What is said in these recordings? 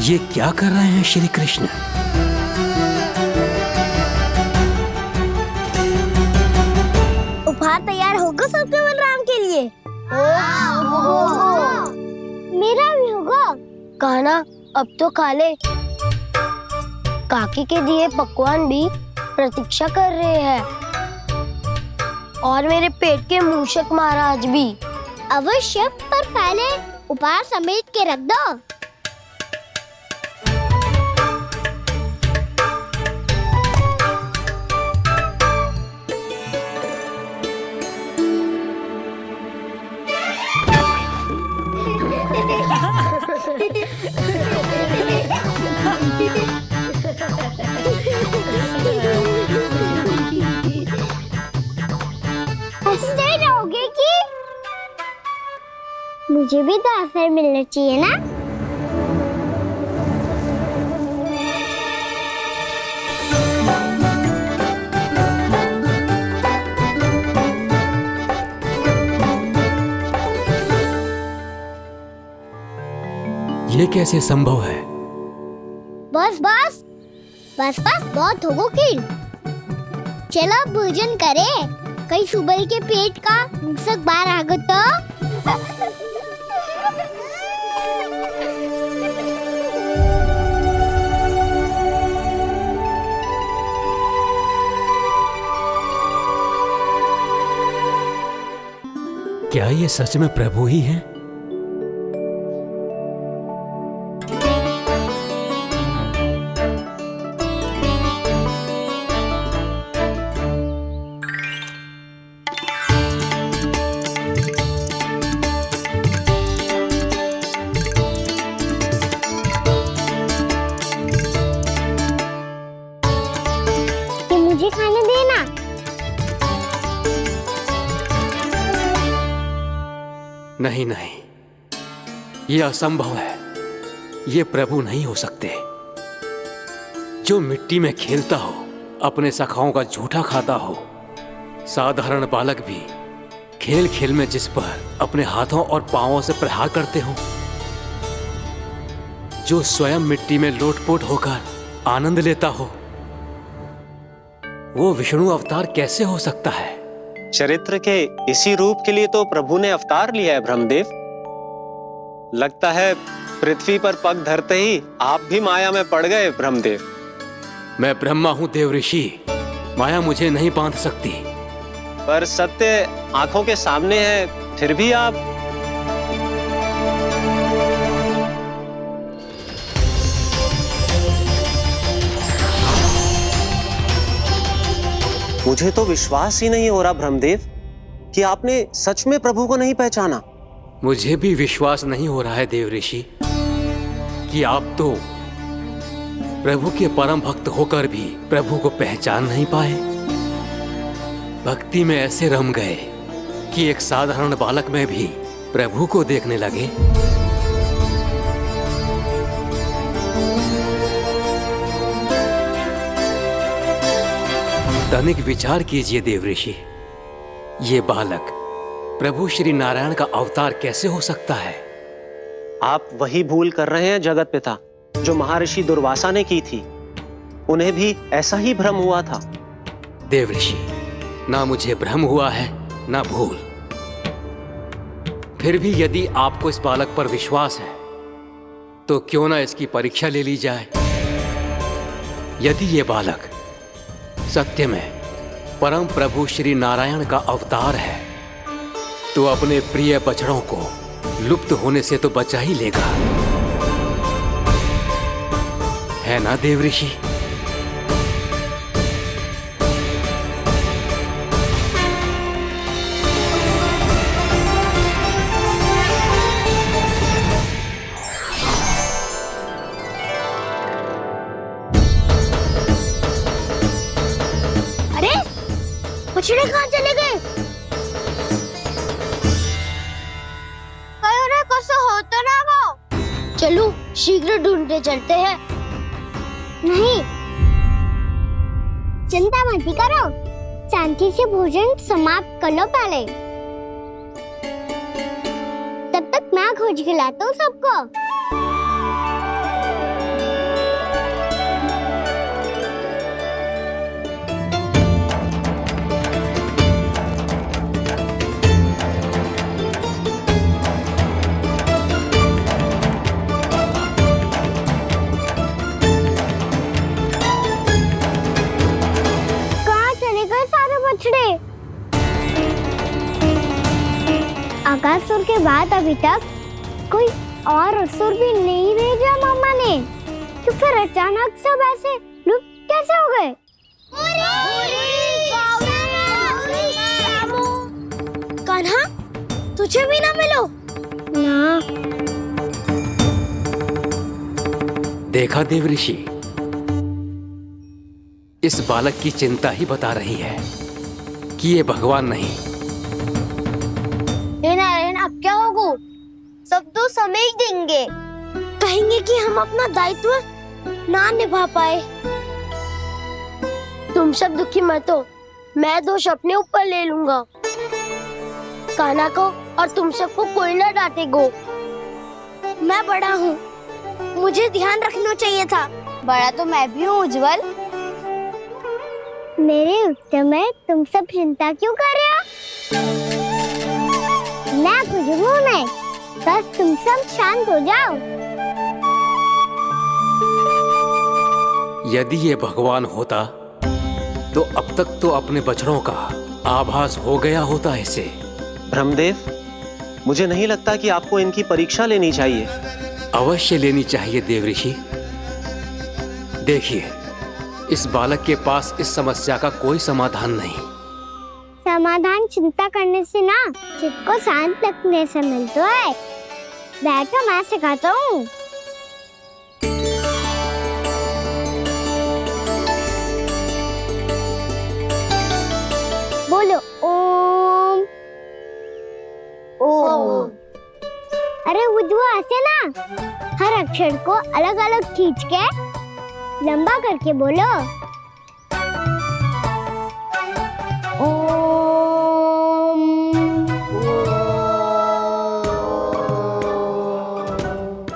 ये क्या कर रहे हैं श्री कृष्ण? उपहार तैयार होगा सबके बलराम के लिए? मेरा भी होगा। कहना अब तो खा ले। काकी के दिए पकवान भी प्रतीक्षा कर रहे हैं और मेरे पेट के मूषक महाराज भी। अवश्य, पर पहले उपहार समेट के रख दो। हंसते रहोगे कि? मुझे भी तो अवसर मिलना चाहिए ना। ये कैसे संभव है? बस बस बस बस बहुत होगो कि। चलो अब भोजन करें। कई सुबह के पेट का मूषक बाहर आ गया तो। क्या ये सच में प्रभु ही हैं? मुझे खाने देना। नहीं नहीं, ये असंभव है। ये प्रभु नहीं हो सकते। जो मिट्टी में खेलता हो, अपने सखाओं का झूठा खाता हो, साधारण बालक भी खेल खेल में जिस पर अपने हाथों और पांवों से प्रहार करते हो, जो स्वयं मिट्टी में लोटपोट होकर आनंद लेता हो, वो विष्णु अवतार कैसे हो सकता है? चरित्र के इसी रूप के लिए तो प्रभु ने अवतार लिया है ब्रह्मदेव। लगता है पृथ्वी पर पग धरते ही आप भी माया में पड़ गए ब्रह्मदेव। मैं ब्रह्मा हूं देव ऋषि, माया मुझे नहीं बांध सकती। पर सत्य आंखों के सामने है, फिर भी आप। मुझे तो विश्वास ही नहीं हो रहा ब्रह्मदेव कि आपने सच में प्रभु को नहीं पहचाना। मुझे भी विश्वास नहीं हो रहा है देव ऋषि कि आप तो प्रभु के परम भक्त होकर भी प्रभु को पहचान नहीं पाए। भक्ति में ऐसे रम गए कि एक साधारण बालक में भी प्रभु को देखने लगे। तनिक विचार कीजिए देव ऋषि, ये बालक प्रभु श्री नारायण का अवतार कैसे हो सकता है? आप वही भूल कर रहे हैं जगत पिता, जो महर्षि दुर्वासा ने की थी। उन्हें भी ऐसा ही भ्रम हुआ था। देव ऋषि, ना मुझे भ्रम हुआ है ना भूल। फिर भी यदि आपको इस बालक पर विश्वास है तो क्यों ना इसकी परीक्षा ले ली जाए। यदि ये बालक सत्य में परम प्रभु श्री नारायण का अवतार है तो अपने प्रिय बछड़ों को लुप्त होने से तो बचा ही लेगा, है ना देव ऋषि? बछड़े कहाँ चले गए? कैसे होता ना वो? चलो शीघ्र ढूंढते चलते हैं। नहीं, चिंता मत करो, शांति से भोजन समाप्त कर लो पहले। तब तक मैं खोज के लाता हूँ सबको। आकासुर के बाद अभी तक कोई और असुर भी नहीं भेजा मामा ने, तो फिर अचानक सब ऐसे लुप्त कैसे हो गए? कान्हा, तुझे भी ना मिलो ना। देखा देव ऋषि, इस बालक की चिंता ही बता रही है कि ये भगवान नहीं। हे नारायण, अब क्या होगा? सब तो समझ देंगे, कहेंगे कि हम अपना दायित्व ना निभा पाए। तुम सब दुखी मत हो, मैं दोष अपने ऊपर ले लूंगा। कान्हा को और तुम सबको कोई ना डांटेगो। मैं बड़ा हूँ, मुझे ध्यान रखना चाहिए था। बड़ा तो मैं भी हूँ उज्जवल। मेरे उत्तर में तुम सब चिंता क्यों कर रहे हो? मैं बुझूंगा नहीं, बस तुम सब शांत हो जाओ। यदि ये भगवान होता तो अब तक तो अपने बछड़ों का आभास हो गया होता इसे। ब्रह्मदेव, मुझे नहीं लगता कि आपको इनकी परीक्षा लेनी चाहिए। अवश्य लेनी चाहिए देव ऋषि। देखिए, इस बालक के पास इस समस्या का कोई समाधान नहीं। समाधान चिंता करने से ना, चित्त को शांत रखने से मिलता है। बैठो, मैं सिखाता हूँ। बोलो ओम। ओम। अरे उद्वा, ऐसे ना हर अक्षर को अलग अलग खींच के लंबा करके बोलो। ओम।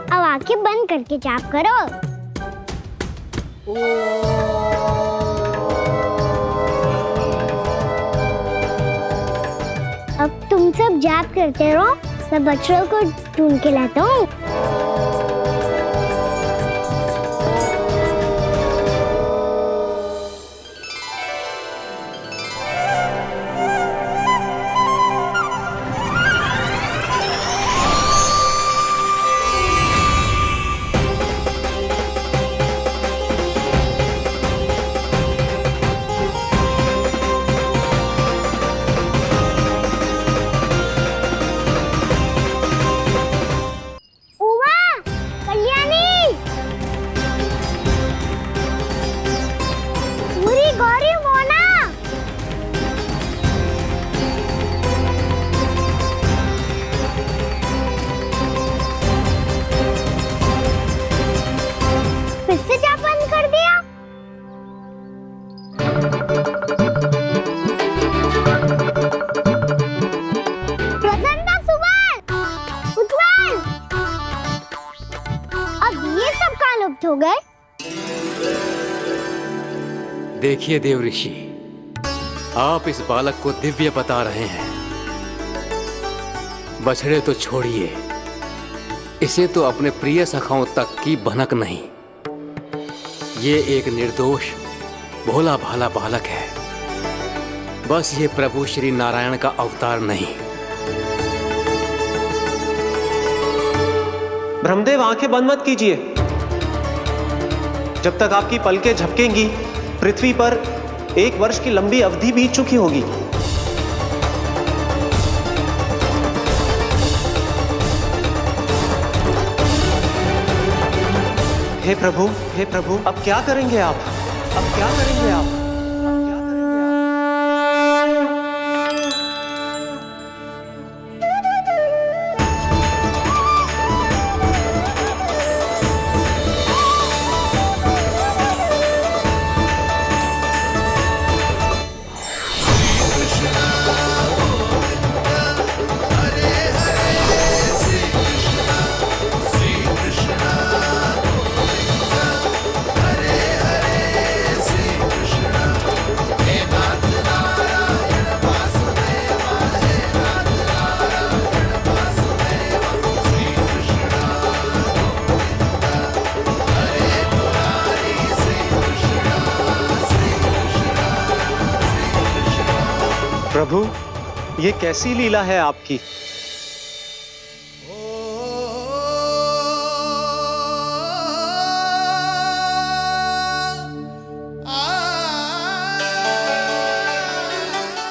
अब आंखें बंद करके जाप करो। अब तुम सब जाप करते रहो, मैं बच्चों को ढूंढ के लाता हूँ। हो गए। देखिए देव ऋषि, आप इस बालक को दिव्य बता रहे हैं। बछड़े तो छोड़िए, इसे तो अपने प्रिय सखाओं तक की भनक नहीं। ये एक निर्दोष भोला भाला बालक है, बस ये प्रभु श्री नारायण का अवतार नहीं। ब्रह्मदेव, आंखें बंद मत कीजिए। जब तक आपकी पलकें झपकेंगी, पृथ्वी पर 1 वर्ष की लंबी अवधि बीत चुकी होगी। हे प्रभु, अब क्या करेंगे आप? अब क्या करेंगे आप? प्रभु, ये कैसी लीला है आपकी?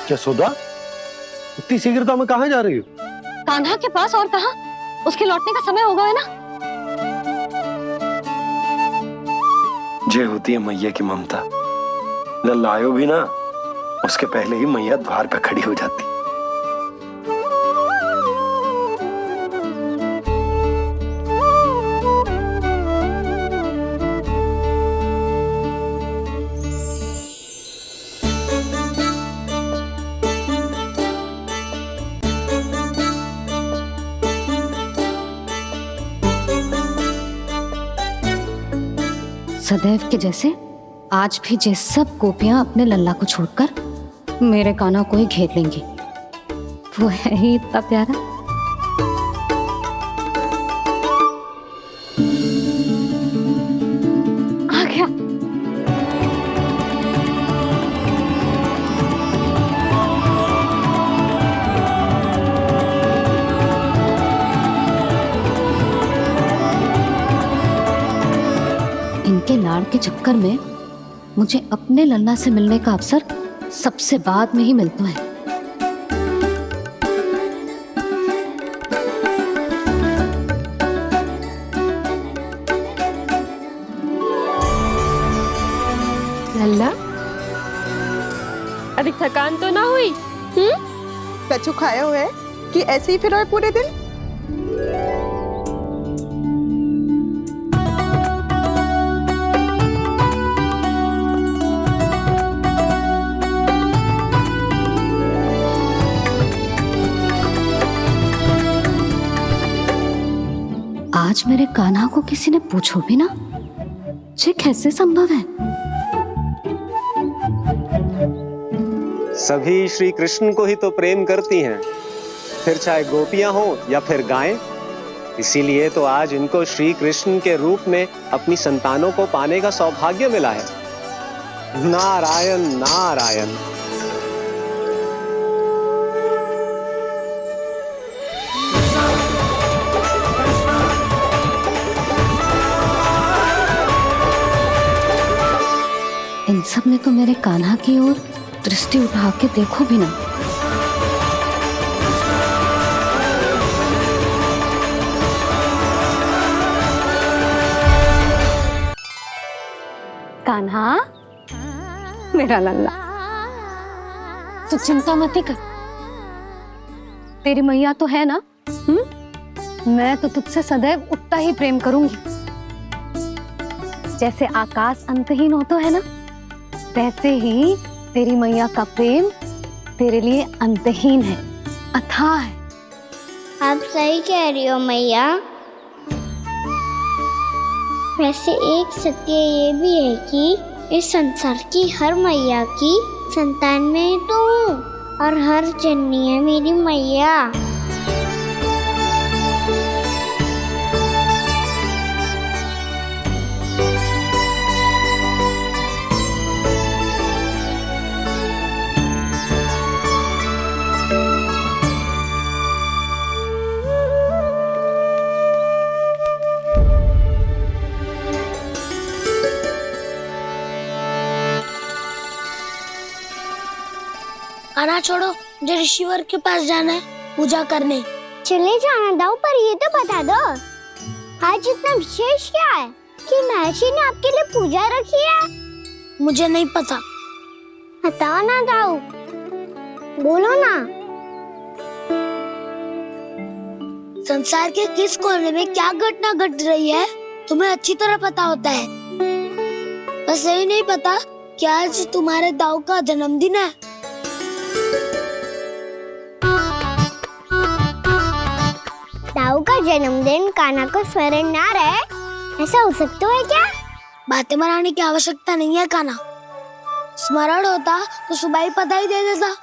जसोदा, इतनी शीघ्रता में कहाँ जा रही हो? कान्हा के पास, और कहाँ? उसके लौटने का समय होगा है ना। जय होती है मैया की ममता। लायो भी ना, उसके पहले ही मैया द्वार पे खड़ी हो जाती। सदैव के जैसे आज भी ये सब गोपियां अपने लल्ला को छोड़कर मेरे कान्हा को ही घेर लेंगी। वो है ही इतना प्यारा। आ गया। इनके लाड़ के चक्कर में मुझे अपने लल्ला से मिलने का अवसर सबसे बाद में ही मिलता है। लल्ला, अभी थकान तो ना हुई? कछु खाया हुआ है कि ऐसे ही फिरो है पूरे दिन? आज मेरे कान्हा को किसी ने पूछो भी ना, ये कैसे संभव है? सभी श्री कृष्ण को ही तो प्रेम करती हैं, फिर चाहे गोपियां हो या फिर गायें। इसीलिए तो आज इनको श्री कृष्ण के रूप में अपनी संतानों को पाने का सौभाग्य मिला है। नारायण नारायण। इन सब ने तो मेरे कान्हा की ओर दृष्टि उठा के देखो भी ना। कान्हा, मेरा लल्ला, तू चिंता मत कर। तेरी मैया तो है ना? मैं तो तुझसे सदैव उतना ही प्रेम करूंगी। जैसे आकाश अंतहीन होता है ना, वैसे ही तेरी मैया का प्रेम तेरे लिए अंतहीन है, अथाह है। आप सही कह रही हो मैया। वैसे एक सत्य ये भी है कि इस संसार की हर मैया की संतान में तो हूँ, और हर जननी है मेरी मैया। कान्हा छोड़ो, मुझे ऋषिवर के पास जाना है पूजा करने। चले जाना दाऊ, पर ये तो बता दो आज इतना विशेष क्या है कि महर्षि ने आपके लिए पूजा रखी है? मुझे नहीं पता। बताओ ना दाऊ, बोलो ना। संसार के किस कोने में क्या घटना घट रही है तुम्हें अच्छी तरह पता होता है। बस यही नहीं पता कि आज तुम्हारे दाऊ का जन्मदिन है। दाऊ का जन्मदिन कान्हा को स्मरण ना रहे, ऐसा हो सकता है क्या? बातें बनाने की आवश्यकता नहीं है कान्हा। स्मरण होता तो सुबह ही पता ही दे देता।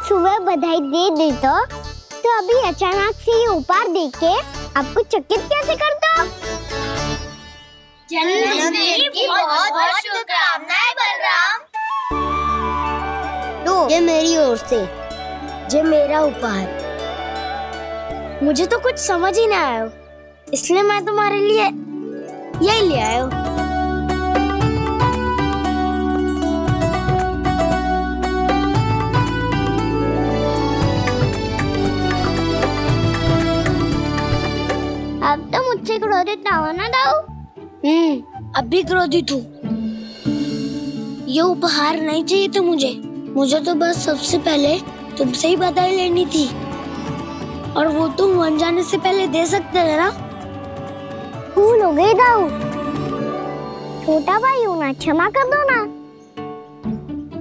सुबह बधाई दे देता तो अभी अचानक से ये उपहार देख के आपको चकित कैसे कर दो? जन्मदिन की बहुत बहुत शुभकामनाएं लो ये मेरी ओर से, ये मेरा उपहार। मुझे तो कुछ समझ ही ना आया, इसलिए मैं तुम्हारे लिए यही ले आया हूँ। अब तो मुझसे क्रोधित ना हो ना दाऊ। अब भी क्रोधित हूँ। ये उपहार नहीं चाहिए था मुझे तो बस सबसे पहले तुमसे ही बधाई लेनी थी, और वो तुम बन जाने से पहले दे सकते थे ना। भूल हो गई दाऊ, छोटा भाई हूँ ना, क्षमा कर दो ना।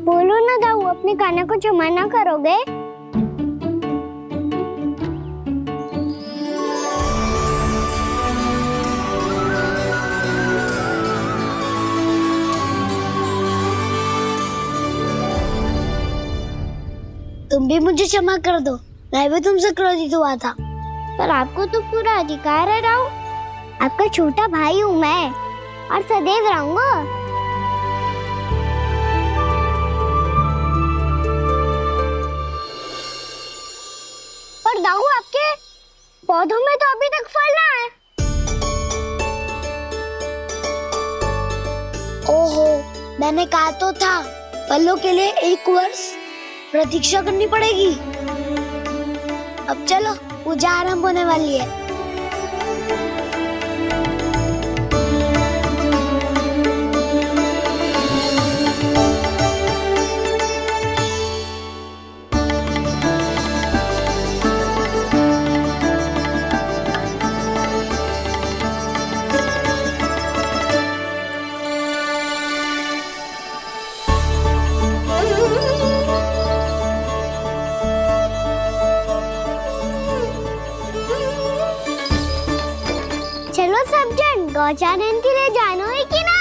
बोलो ना दाऊ, अपने कान्हा को क्षमा ना करोगे? तुम भी मुझे क्षमा कर दो, मैं भी तुमसे क्रोधित हुआ था। पर आपको तो पूरा अधिकार है दाऊ, आपका छोटा भाई हूँ मैं और सदैव रहूंगा। पर दाऊ, आपके पौधों में तो अभी तक फल ना है। ओहो, मैंने कहा तो था, फलों के लिए 1 वर्ष प्रतीक्षा करनी पड़ेगी। अब चलो, पूजा आरंभ होने वाली है। चलो सब जन गौचारण के लिए जानो है कि ना?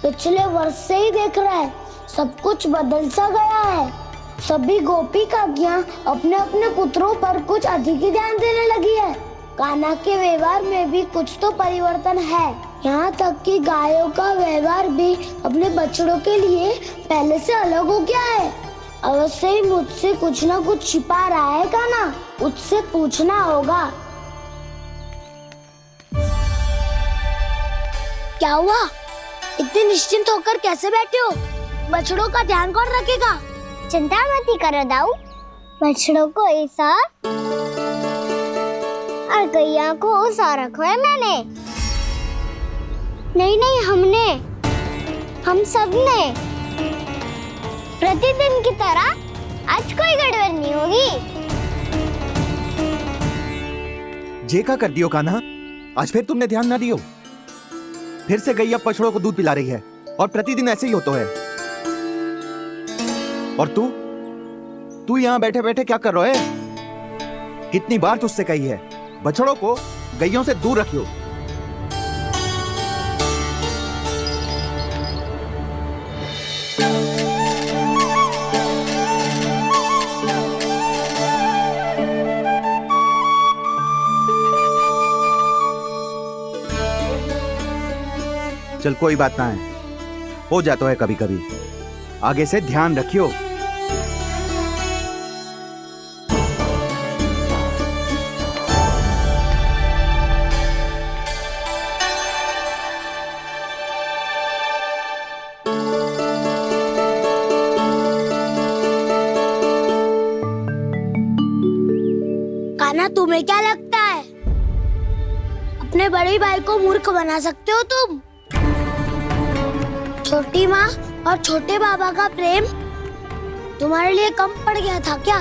पिछले वर्ष से ही देख रहा है, सब कुछ बदल सा गया है। सभी गोपी काकियां अपने अपने पुत्रों पर कुछ अधिक ही ध्यान देने लगी है। कान्हा के व्यवहार में भी कुछ तो परिवर्तन है। यहाँ तक कि गायों का व्यवहार भी अपने बछड़ों के लिए पहले से अलग हो गया है। अवश्य ही मुझसे कुछ ना कुछ छिपा रहा है कान्हा, उससे पूछना होगा। क्या हुआ? इतने निश्चिंत होकर कैसे बैठे हो? बछड़ों का ध्यान कौन रखेगा? चिंता मत करो दाऊ, बछड़ों को ऐसा और गैया को उसा रखो है मैंने। नहीं, हम सब ने प्रतिदिन की तरह आज कोई गड़बड़ नहीं होगी। जे का कर दियो कान्हा, आज फिर तुमने ध्यान ना दियो। फिर से गैया बछड़ों को दूध पिला रही है और प्रतिदिन ऐसे ही होता है। और तू यहाँ बैठे बैठे क्या कर रहा है? कितनी बार तुझसे कही है, बछड़ों को गैयों से दूर रखियो। चल कोई बात ना है, हो जाता है कभी कभी। आगे से ध्यान रखियो। कान्हा, तुम्हें क्या लगता है अपने बड़े भाई को मूर्ख बना सकते हो तुम? छोटी माँ और छोटे बाबा का प्रेम तुम्हारे लिए कम पड़ गया था क्या?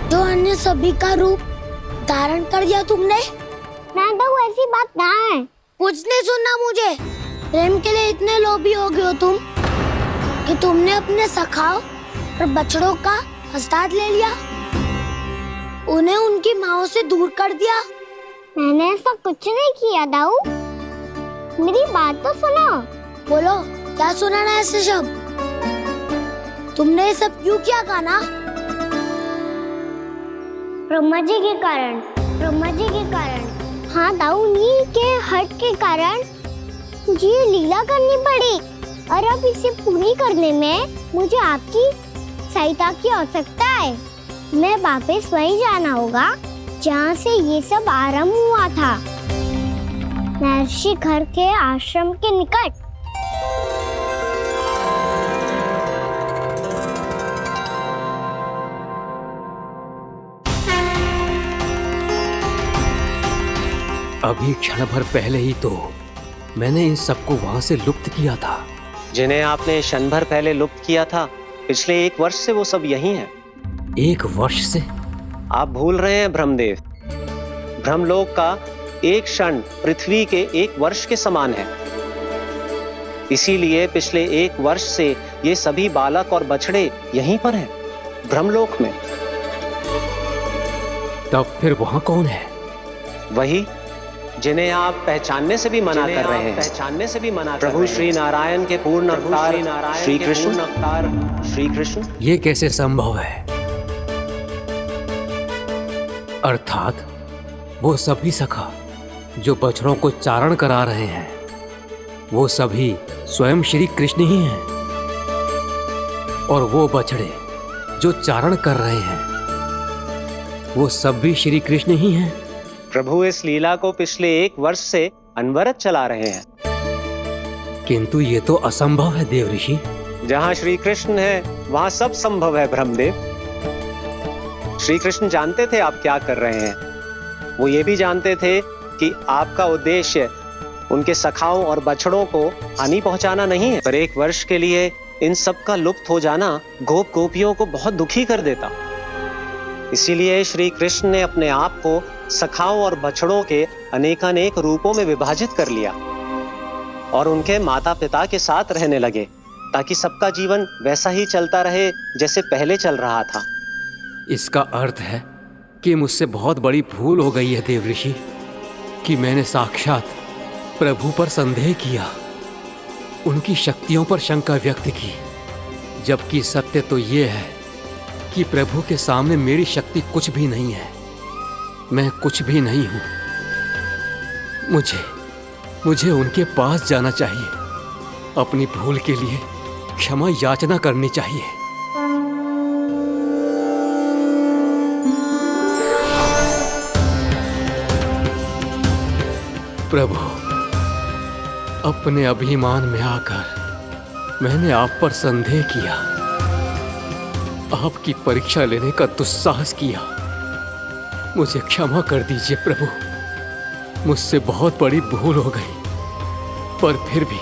जो अन्य सभी का रूप धारण कर दिया तुमने? ना तो ऐसी बात ना है। कुछ नहीं सुनना मुझे। प्रेम के लिए इतने लोभी हो गए हो तुम कि तुमने अपने सखाओं और बछड़ों का हस्ताक्षर ले लिया, उन्हें उनकी माँओं से दूर कर दिया। मैंने ऐसा कुछ नहीं किया दाऊ, मेरी बात तो सुनो। बोलो, क्या सुनाना है ऐसे शब्द? तुमने ये सब क्यों किया कान्हा? ब्रह्मा जी के कारण, ब्रह्मा जी के कारण। हाँ दाऊ, नील के हट के कारण मुझे ये लीला करनी पड़ी, और अब इसे पूरी करने में मुझे आपकी सहायता की आवश्यकता है। मैं वापस वहीं जाना होगा जहाँ से ये सब आरंभ हुआ था, महर्षि घर के आश्रम के निकट। अभी क्षण भर पहले ही तो मैंने इन सबको वहां से लुप्त किया था। जिन्हें आपने क्षण भर पहले लुप्त किया था, पिछले 1 वर्ष से वो सब यहीं हैं। 1 वर्ष से? आप भूल रहे हैं ब्रह्मदेव, ब्रह्मलोक का एक क्षण पृथ्वी के 1 वर्ष के समान है। इसीलिए पिछले 1 वर्ष से ये सभी बालक और बछड़े यहीं पर हैं, ब्रह्मलोक में। तब फिर वहां कौन है? वही जिन्हें आप पहचानने से भी मना कर रहे हैं, पहचानने से भी मना प्रभु श्री नारायण के पूर्ण अवतार श्री कृष्ण। ये कैसे संभव है? अर्थात वो सभी सखा जो बछड़ों को चारण करा रहे हैं, वो सभी स्वयं श्री कृष्ण ही हैं, और वो बछड़े जो चारण कर रहे हैं, वो सब भी श्री कृष्ण ही हैं। प्रभु इस लीला को पिछले 1 वर्ष से अनवरत चला रहे हैं। किंतु ये तो असंभव है देव ऋषि। जहाँ श्री कृष्ण है वहाँ सब संभव है ब्रह्मदेव। श्री कृष्ण जानते थे आप क्या कर रहे हैं। वो ये भी जानते थे कि आपका उद्देश्य उनके सखाओं और बछड़ों को हानि पहुंचाना नहीं है, पर 1 वर्ष के लिए इन सब का लुप्त हो जाना गोप गोपियों को बहुत दुखी कर देता। इसीलिए श्री कृष्ण ने अपने आप को सखाओं और बछड़ों के अनेकानेक रूपों में विभाजित कर लिया और उनके माता पिता के साथ रहने लगे, ताकि सबका जीवन वैसा ही चलता रहे जैसे पहले चल रहा था। इसका अर्थ है कि मुझसे बहुत बड़ी भूल हो गई है देव ऋषि, कि मैंने साक्षात प्रभु पर संदेह किया, उनकी शक्तियों पर शंका व्यक्त की, जबकि सत्य तो ये है कि प्रभु के सामने मेरी शक्ति कुछ भी नहीं है। मैं कुछ भी नहीं हूं। मुझे उनके पास जाना चाहिए, अपनी भूल के लिए क्षमा याचना करनी चाहिए। प्रभु, अपने अभिमान में आकर मैंने आप पर संदेह किया, आपकी परीक्षा लेने का दुस्साहस किया। मुझे क्षमा कर दीजिए प्रभु, मुझसे बहुत बड़ी भूल हो गई, पर फिर भी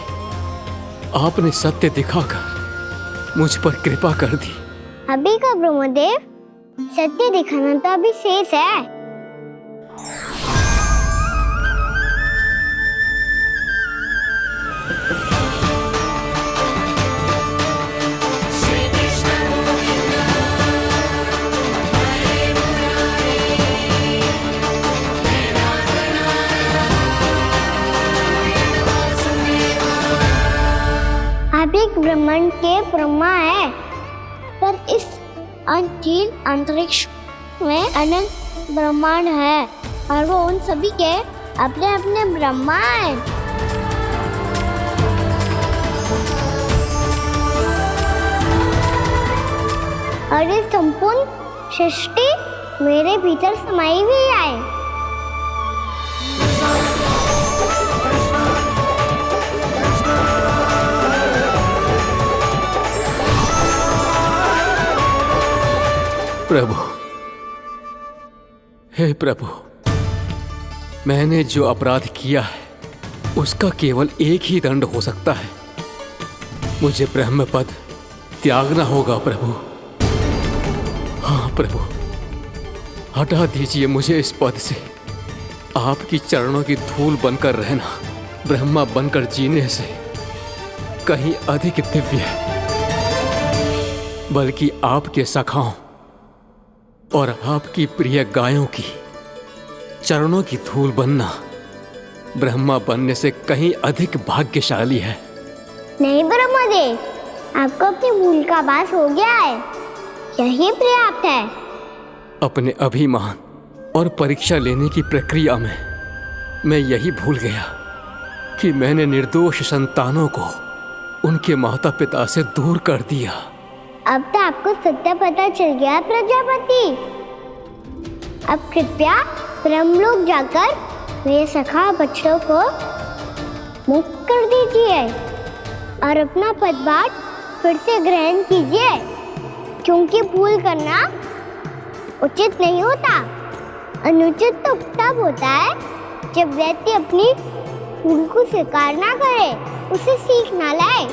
आपने सत्य दिखाकर मुझ पर कृपा कर दी। अभी का ब्रह्मदेव, सत्य दिखाना तो अभी शेष है। आप एक ब्रह्मांड के ब्रह्मा है, पर इस अनंत अंतरिक्ष में अनंत ब्रह्मांड है, और वो उन सभी के अपने अपने ब्रह्मा है। और ये संपूर्ण सृष्टि मेरे भीतर समाई हुई है। प्रभु, हे प्रभु, मैंने जो अपराध किया है उसका केवल एक ही दंड हो सकता है। मुझे ब्रह्म पद त्यागना होगा प्रभु। हाँ प्रभु, हटा दीजिए मुझे इस पद से। आपकी चरणों की धूल बनकर रहना ब्रह्मा बनकर जीने से कहीं अधिक दिव्य है, बल्कि आपके सखाओं और आपकी प्रिय गायों की चरणों की धूल बनना ब्रह्मा बनने से कहीं अधिक भाग्यशाली है। नहीं ब्रह्मदेव, आपको अपनी भूल का आभास हो गया है, यही पर्याप्त है। अपने अभिमान और परीक्षा लेने की प्रक्रिया में मैं यही भूल गया कि मैंने निर्दोष संतानों को उनके माता पिता से दूर कर दिया। अब तो आपको सत्य पता चल गया प्रजापति। अब कृपया ब्रह्मलोक जाकर मेरे सखा बच्चों को मुक्त कर दीजिए और अपना पदभार फिर से ग्रहण कीजिए, क्योंकि भूल करना उचित नहीं होता। अनुचित तो तब होता है जब व्यक्ति अपनी भूल को स्वीकार ना करे, उसे सीख ना लाए।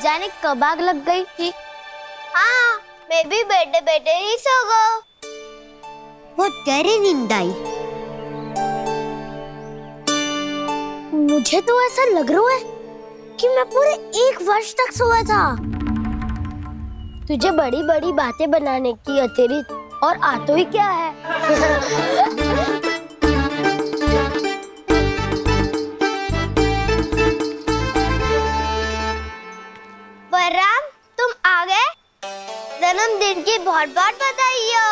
जाने कब आग लग गई थी। हाँ, मैं भी बैठे बैठे ही सो गई। वो तेरी नींद आई। मुझे तो ऐसा लग रहा है कि मैं पूरे 1 वर्ष तक सोया था। तुझे बड़ी बड़ी बातें बनाने की अतिरिक्त और आता ही क्या है। बलराम, तुम आ गए? जन्मदिन की बहुत बहुत बधाई हो।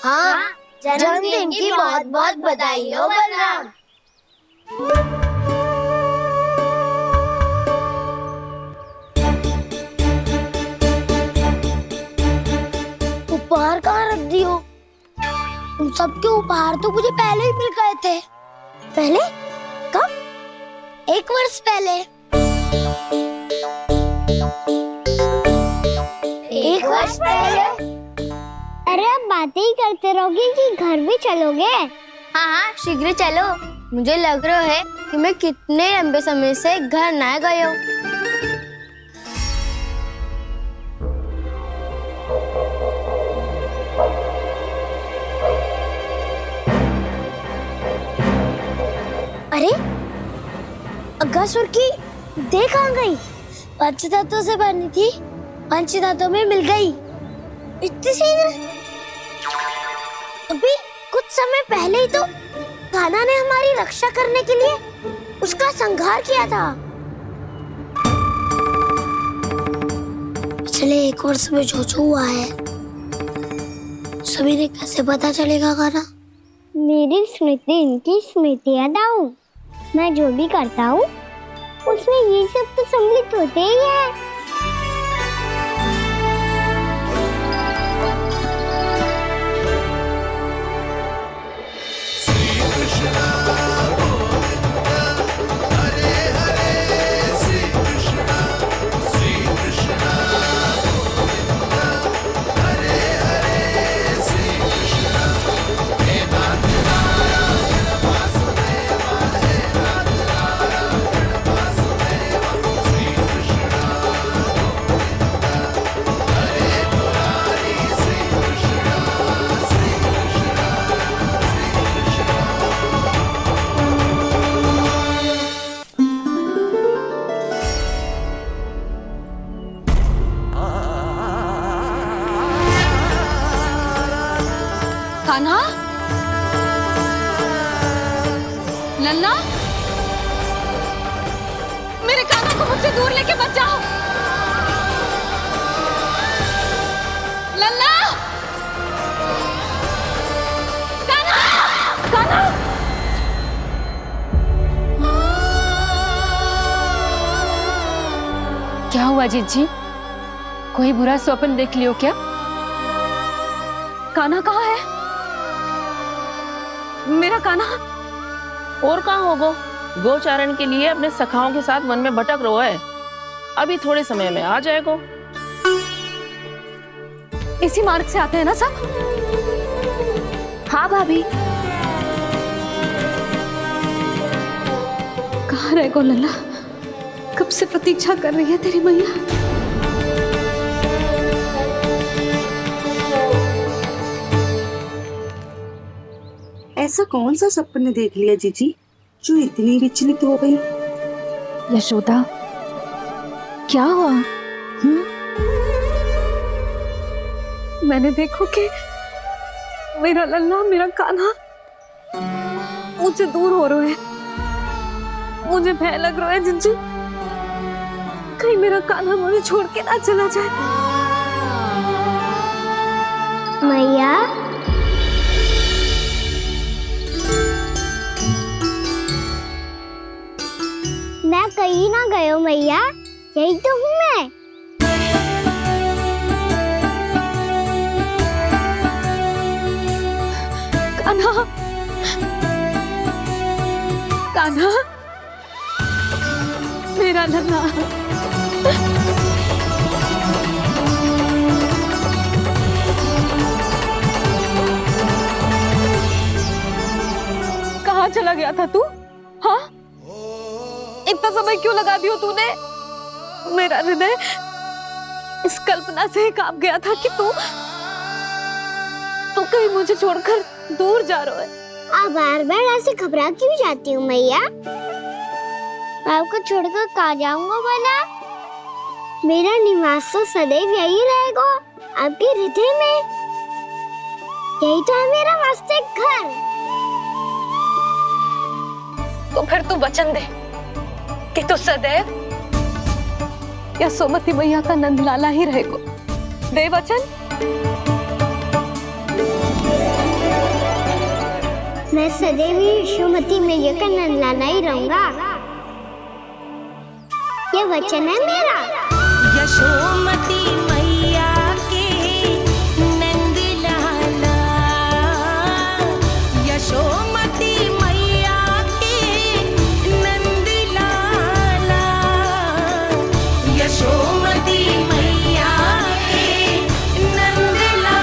हाँ, जन्मदिन की बहुत बहुत बधाई हो बलराम। उपहार कहाँ रख दी हो? उन सबके उपहार तो मुझे पहले ही मिल गए थे। पहले? कब? 1 वर्ष पहले। 1 वर्ष पहले? अरे अब बातें ही करते रहोगे कि घर भी चलोगे? हाँ, शीघ्र चलो। मुझे लग रहा है कि मैं कितने लंबे समय से घर ना गया हूँ। अरे, अगासुर की देह कहाँ गई? पंचतत्वों से बनी थी, पंचतत्वों में मिल गई। इतनी शीघ्र? अभी कुछ समय पहले ही तो कान्हा ने हमारी रक्षा करने के लिए उसका संहार किया था। पिछले 1 वर्ष में जो जो हुआ है सभी ने कैसे पता चलेगा कान्हा? मेरी स्मृति इनकी स्मृति अदाऊं। मैं जो भी करता हूँ उसमें ये सब तो सम्मिलित होते ही है। कान्हा, लल्ला, मेरे कान्हा को मुझसे दूर लेके मत जाओ। लल्ला, कान्हा, कान्हा। क्या हुआ जीजी? कोई बुरा स्वप्न देख लियो क्या? कान्हा कहाँ है? मेरा कान्हा? और कहाँ होगो? गोचारण के लिए अपने सखाओं के साथ वन में भटक रहा है। अभी थोड़े समय में आ जाएगो। इसी मार्ग से आते हैं ना सब? हाँ भाभी। कहाँ रह गो लल्ला? कब से प्रतीक्षा कर रही है तेरी मैया। ऐसा कौन सा सपने देख लिया जीजी जो इतनी विचलित हो गई? यशोदा, क्या हुआ? मैंने देखो कि मेरा लल्ला, मेरा कान्हा मुझसे दूर हो रहे हैं। मुझे भय लग रहा है जिंजू, कहीं मेरा कान्हा मुझे छोड़ के ना चला जाए। मैया, मैं कहीं ना गयो मैया, यही तो हूँ मैं। कान्हा, कान्हा, मेरा लल्ला। कहाँ चला गया था तू? हाँ, इतना समय क्यों लगा दियो तूने? मेरा हृदय इस कल्पना से कांप गया था कि तू कहीं मुझे छोड़कर दूर जा रहा है। आप बार बार ऐसे घबरा क्यों जाती हूँ मैया? आपको छोड़कर कहाँ जाऊंगा भला? मेरा निवास तो सदैव यही रहेगा, आपके हृदय में। यही तो है मेरा वास्तविक घर। तो फिर तू वचन दे कि तू सदैव यशोमती मैया का नंदलाला ही रहेगा। दे वचन। मैं सदैव यशोमती मैया का नंदलाला ही रहूंगा, ये वचन है मेरा। यशोमती मैया के नंदलाला, यशोमती मैया के नंदलाला, यशोमती मैया के नंदलाला।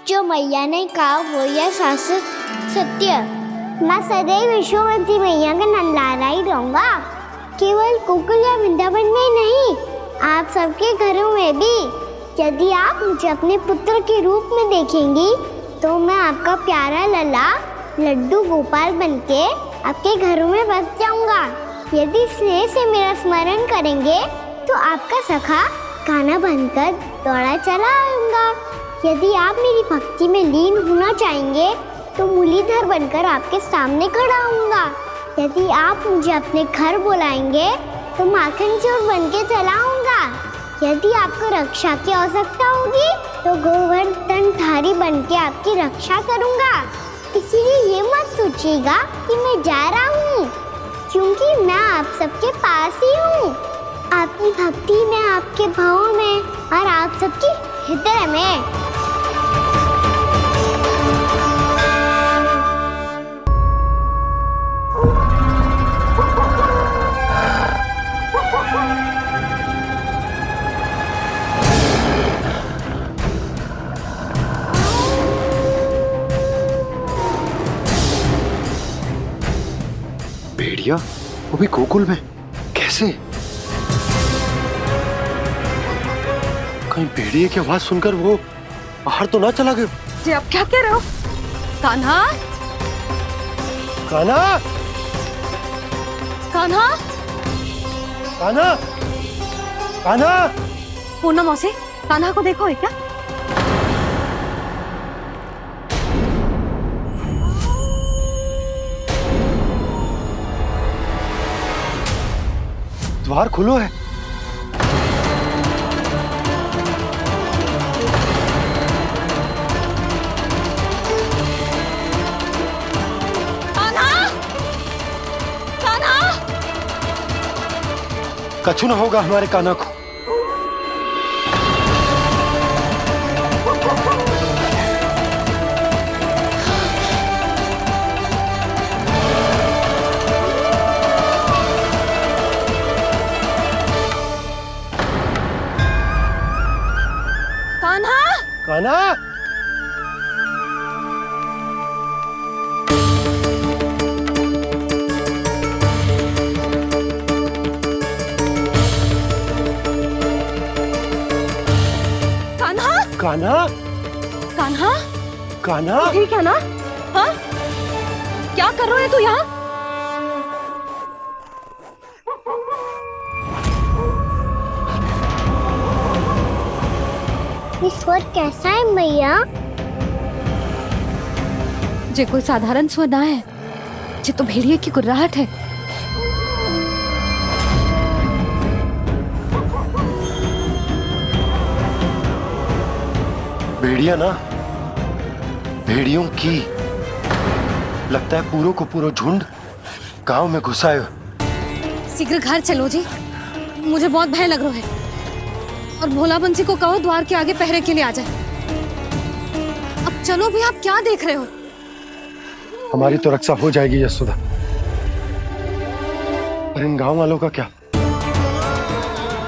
जो मैया ने कहा वो यह शाश्वत सत्य। मैं सदैव यशोमती मैया का नंदलाला ही रहूंगा, केवल गोकुल या वृंदावन में नहीं, आप सबके घरों में भी। यदि आप मुझे अपने पुत्र के रूप में देखेंगी तो मैं आपका प्यारा लल्ला लड्डू गोपाल बनके आपके घरों में बस जाऊंगा। यदि स्नेह से मेरा स्मरण करेंगे तो आपका सखा गाना बनकर दौड़ा चला आऊंगा। यदि आप मेरी भक्ति में लीन होना चाहेंगे तो मुरलीधर बनकर आपके सामने खड़ा होऊंगा। यदि आप मुझे अपने घर बुलाएंगे तो माखन चोर बनके चला आऊंगा। यदि आपको रक्षा की आवश्यकता होगी तो गोवर्धनधारी बनके आपकी रक्षा करूंगा। इसीलिए ये मत सोचिएगा कि मैं जा रहा हूँ, क्योंकि मैं आप सबके पास ही हूँ, आपकी भक्ति में, आपके भावों में और आप सबके हृदय में। भेड़िया, वो भी गोकुल में? कैसे? कहीं भेड़िए की आवाज सुनकर वो बाहर तो ना चला गया? जी आप क्या कह रहे हो? कान्हा, कान्हा, कान्हा, कान्हा, कान्हा। पूर्णा मौसी, कान्हा को देखो है क्या? द्वार खुलो है। कछु ना होगा हमारे कान्हा को। कान्हा, कान्हा, कान्हा, कान्हा, कान्हा, ठीक है ना? हाँ? क्या कर रहे हो तू यहाँ? ये स्वर कैसा है मैया? जे कोई साधारण स्वर ना है, जे तो भेड़िए की गुर्राहट है। भेड़िया ना, भेड़ियों की, लगता है पूरो को पूरो झुंड गांव में घुसा है। शीघ्र घर चलो जी, मुझे बहुत भय लग रहा है। और भोला बंसी को कहो द्वार के आगे पहरे के लिए आ जाए। अब चलो भी, आप क्या देख रहे हो? हमारी तो रक्षा हो जाएगी यशोदा, पर इन गांव वालों का क्या?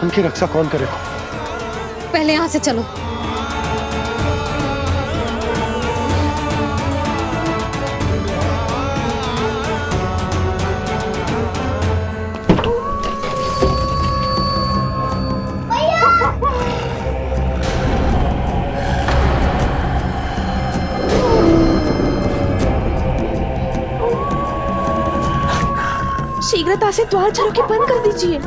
उनकी रक्षा कौन करेगा? पहले यहाँ से चलो। शीघ्रता से द्वार चलो के बंद कर दीजिए।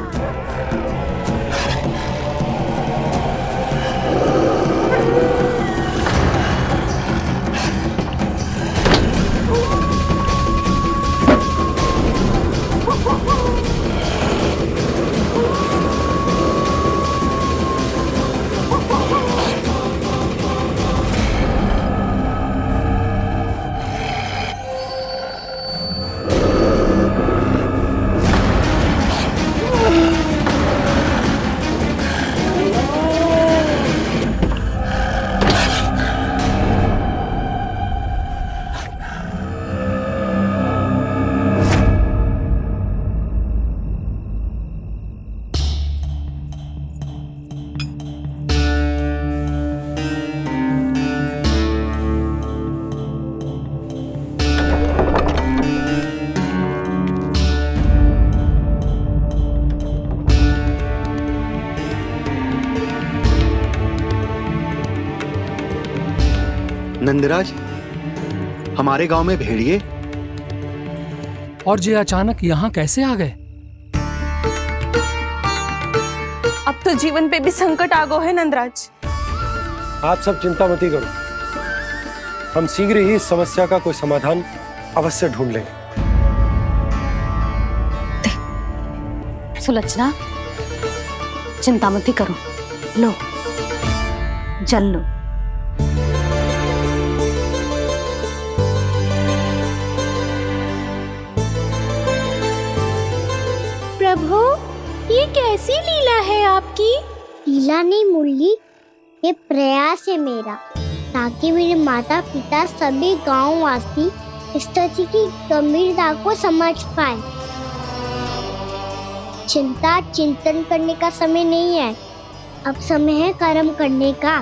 नंदराज, हमारे गांव में भेड़िए और ये अचानक यहाँ कैसे आ गए? अब तो जीवन पे भी संकट आ गो है नंदराज। आप सब चिंता मत करो, हम शीघ्र ही इस समस्या का कोई समाधान अवश्य ढूंढ लेंगे। सुलक्षणा, चिंता मत करो, लो जल लो। प्रभु, ये कैसी लीला है आपकी? लीला नहीं मुरली, ये प्रयास है मेरा, ताकि मेरे माता पिता सभी गांव वासी इस स्थिति की गंभीरता को समझ पाए। चिंता चिंतन करने का समय नहीं है, अब समय है कर्म करने का,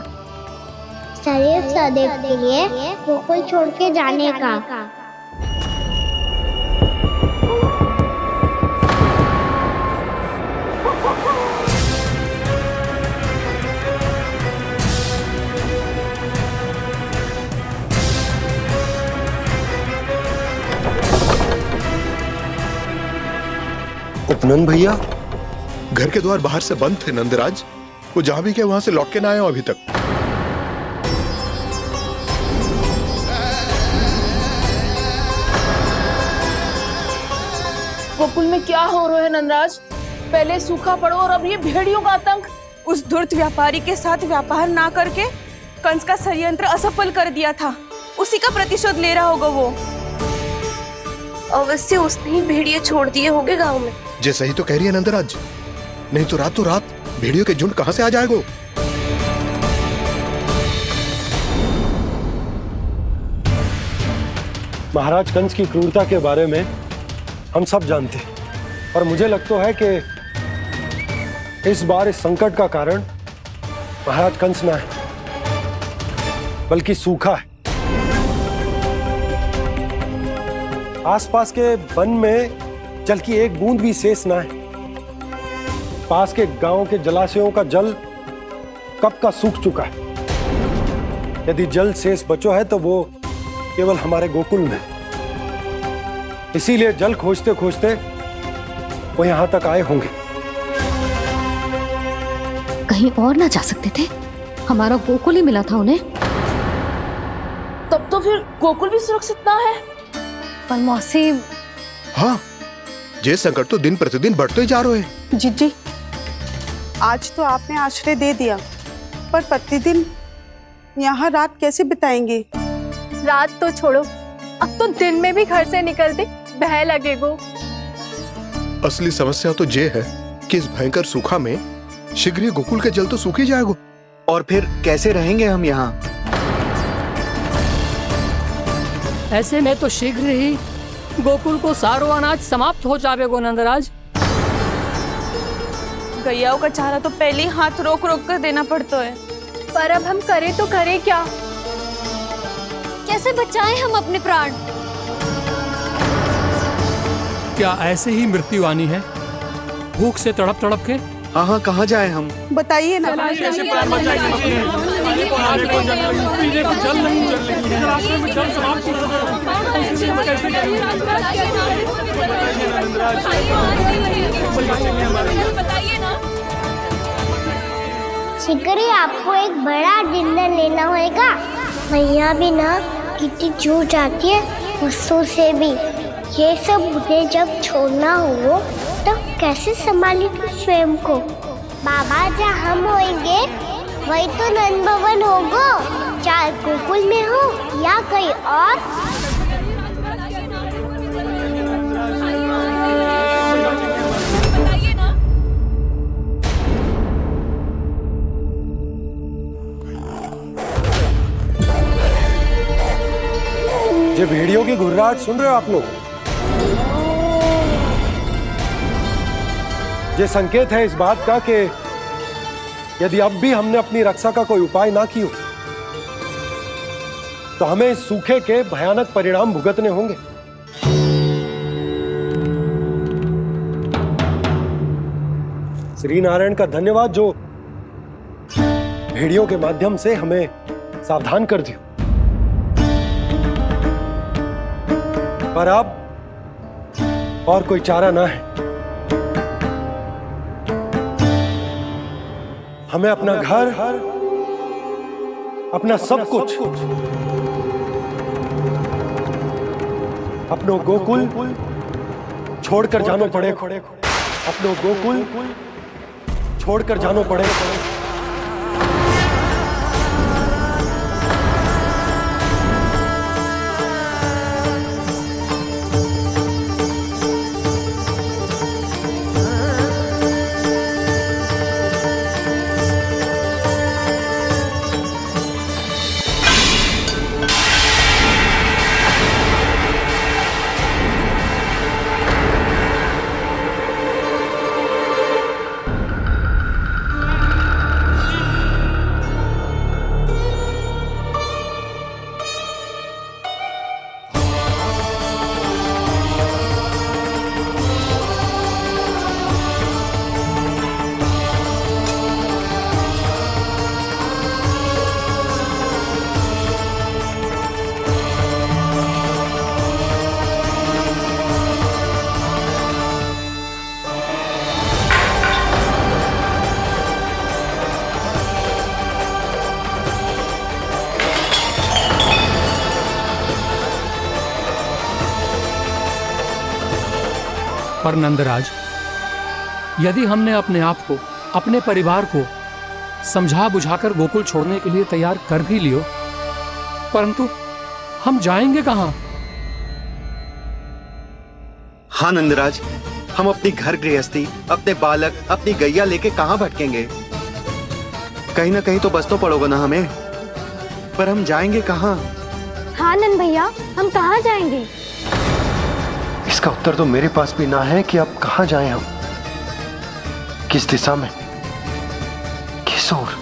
सदैव सदैव के लिए गोकुल छोड़ के जाने का। उपनंद भैया, घर के द्वार बाहर से बंद थे नंदराज, वो जहां भी गए वहां से लौट के ना आए हो अभी तक। गोकुल में क्या हो रहा है नंदराज? पहले सूखा पड़ो और अब ये भेड़ियों का आतंक। उस धूर्त व्यापारी के साथ व्यापार ना करके कंस का षड्यंत्र असफल कर दिया था, उसी का प्रतिशोध ले रहा होगा वो। अवश्य उसने ही भेड़िए छोड़ दिए होंगे गांव में। जे सही तो कह रही है नंदराज, नहीं तो रात भेड़ियों के झुंड कहां से आ जाएगा? महाराज कंस की क्रूरता के बारे में हम सब जानते हैं, और मुझे लगता है कि इस बार इस संकट का कारण महाराज कंस ना है। बल्कि सूखा है। आसपास के वन में जल की एक बूंद भी शेष ना है। पास के गांव के जलाशयों का जल कब का सूख चुका है। यदि जल शेष बचो है तो वो केवल हमारे गोकुल में। इसीलिए जल खोजते खोजते वो यहां तक आए होंगे। कहीं और ना जा सकते थे? हमारा गोकुल ही मिला था उन्हें। तब तो फिर गोकुल भी सुरक्षित ना है। पर मौसी, हाँ, ये संकट तो दिन प्रतिदिन बढ़ते जा रहे हैं। जीजी, आज तो आपने आश्रय दे दिया, पर प्रतिदिन यहाँ रात कैसे बिताएंगे? रात तो छोड़ो, अब तो दिन में भी घर से निकलते भय लगेगो। असली समस्या तो ये है कि इस भयंकर सूखा में शीघ्र ही गोकुल के जल तो सूख ही जाएगा। और फिर कैसे रहेंगे हम यहाँ? ऐसे में तो शीघ्र ही गोकुल को सारो अनाज समाप्त हो जाएगो नंदराज। गैयाओं का चारा तो पहले ही हाथ रोक रोक कर देना पड़ता है। पर अब हम करें तो करें क्या? कैसे बचाएं हम अपने प्राण? क्या ऐसे ही मृत्यु आनी है, भूख से तड़प तड़प के? हाँ हाँ, कहाँ जाएं हम? बताइए ना। शिकारी, आपको एक बड़ा डिनर लेना होगा। मैया भी ना कितनी झूठ आती है गुस्सों से भी। ये सब उन्हें जब छोड़ना हो तब कैसे संभाली तू स्वयं को? बाबा जहाँ हम होंगे वही तो नंद भवन होगा, चाहे गोकुल में हो या कहीं और। ये भेड़ियों की घुर्राहट सुन रहे हो आप लोग? ये संकेत है इस बात का कि यदि अब भी हमने अपनी रक्षा का कोई उपाय ना किया तो हमें इस सूखे के भयानक परिणाम भुगतने होंगे। श्री नारायण का धन्यवाद जो भेड़ियों के माध्यम से हमें सावधान कर दिया। पर अब और कोई चारा ना है। हमें अपना घर, अपना सब कुछ, अपनो गोकुल छोड़कर जानो पड़े। अपनो गोकुल छोड़कर जानो पड़े। पर नंदराज, यदि हमने अपने आप को, अपने परिवार को समझा बुझाकर गोकुल छोड़ने के लिए तैयार कर भी लियो, परंतु हम जाएंगे कहां? हाँ नंदराज, हम अपनी घर गृहस्थी, अपने बालक, अपनी गैया लेके कहाँ भटकेंगे? कहीं ना कहीं तो बस तो पड़ोगे ना हमें। पर हम जाएंगे कहाँ? हाँ नंद भैया, हम कहाँ जाएंगे? इसका उत्तर तो मेरे पास भी ना है कि अब कहाँ जाएं हम, किस दिशा में, किस ओर।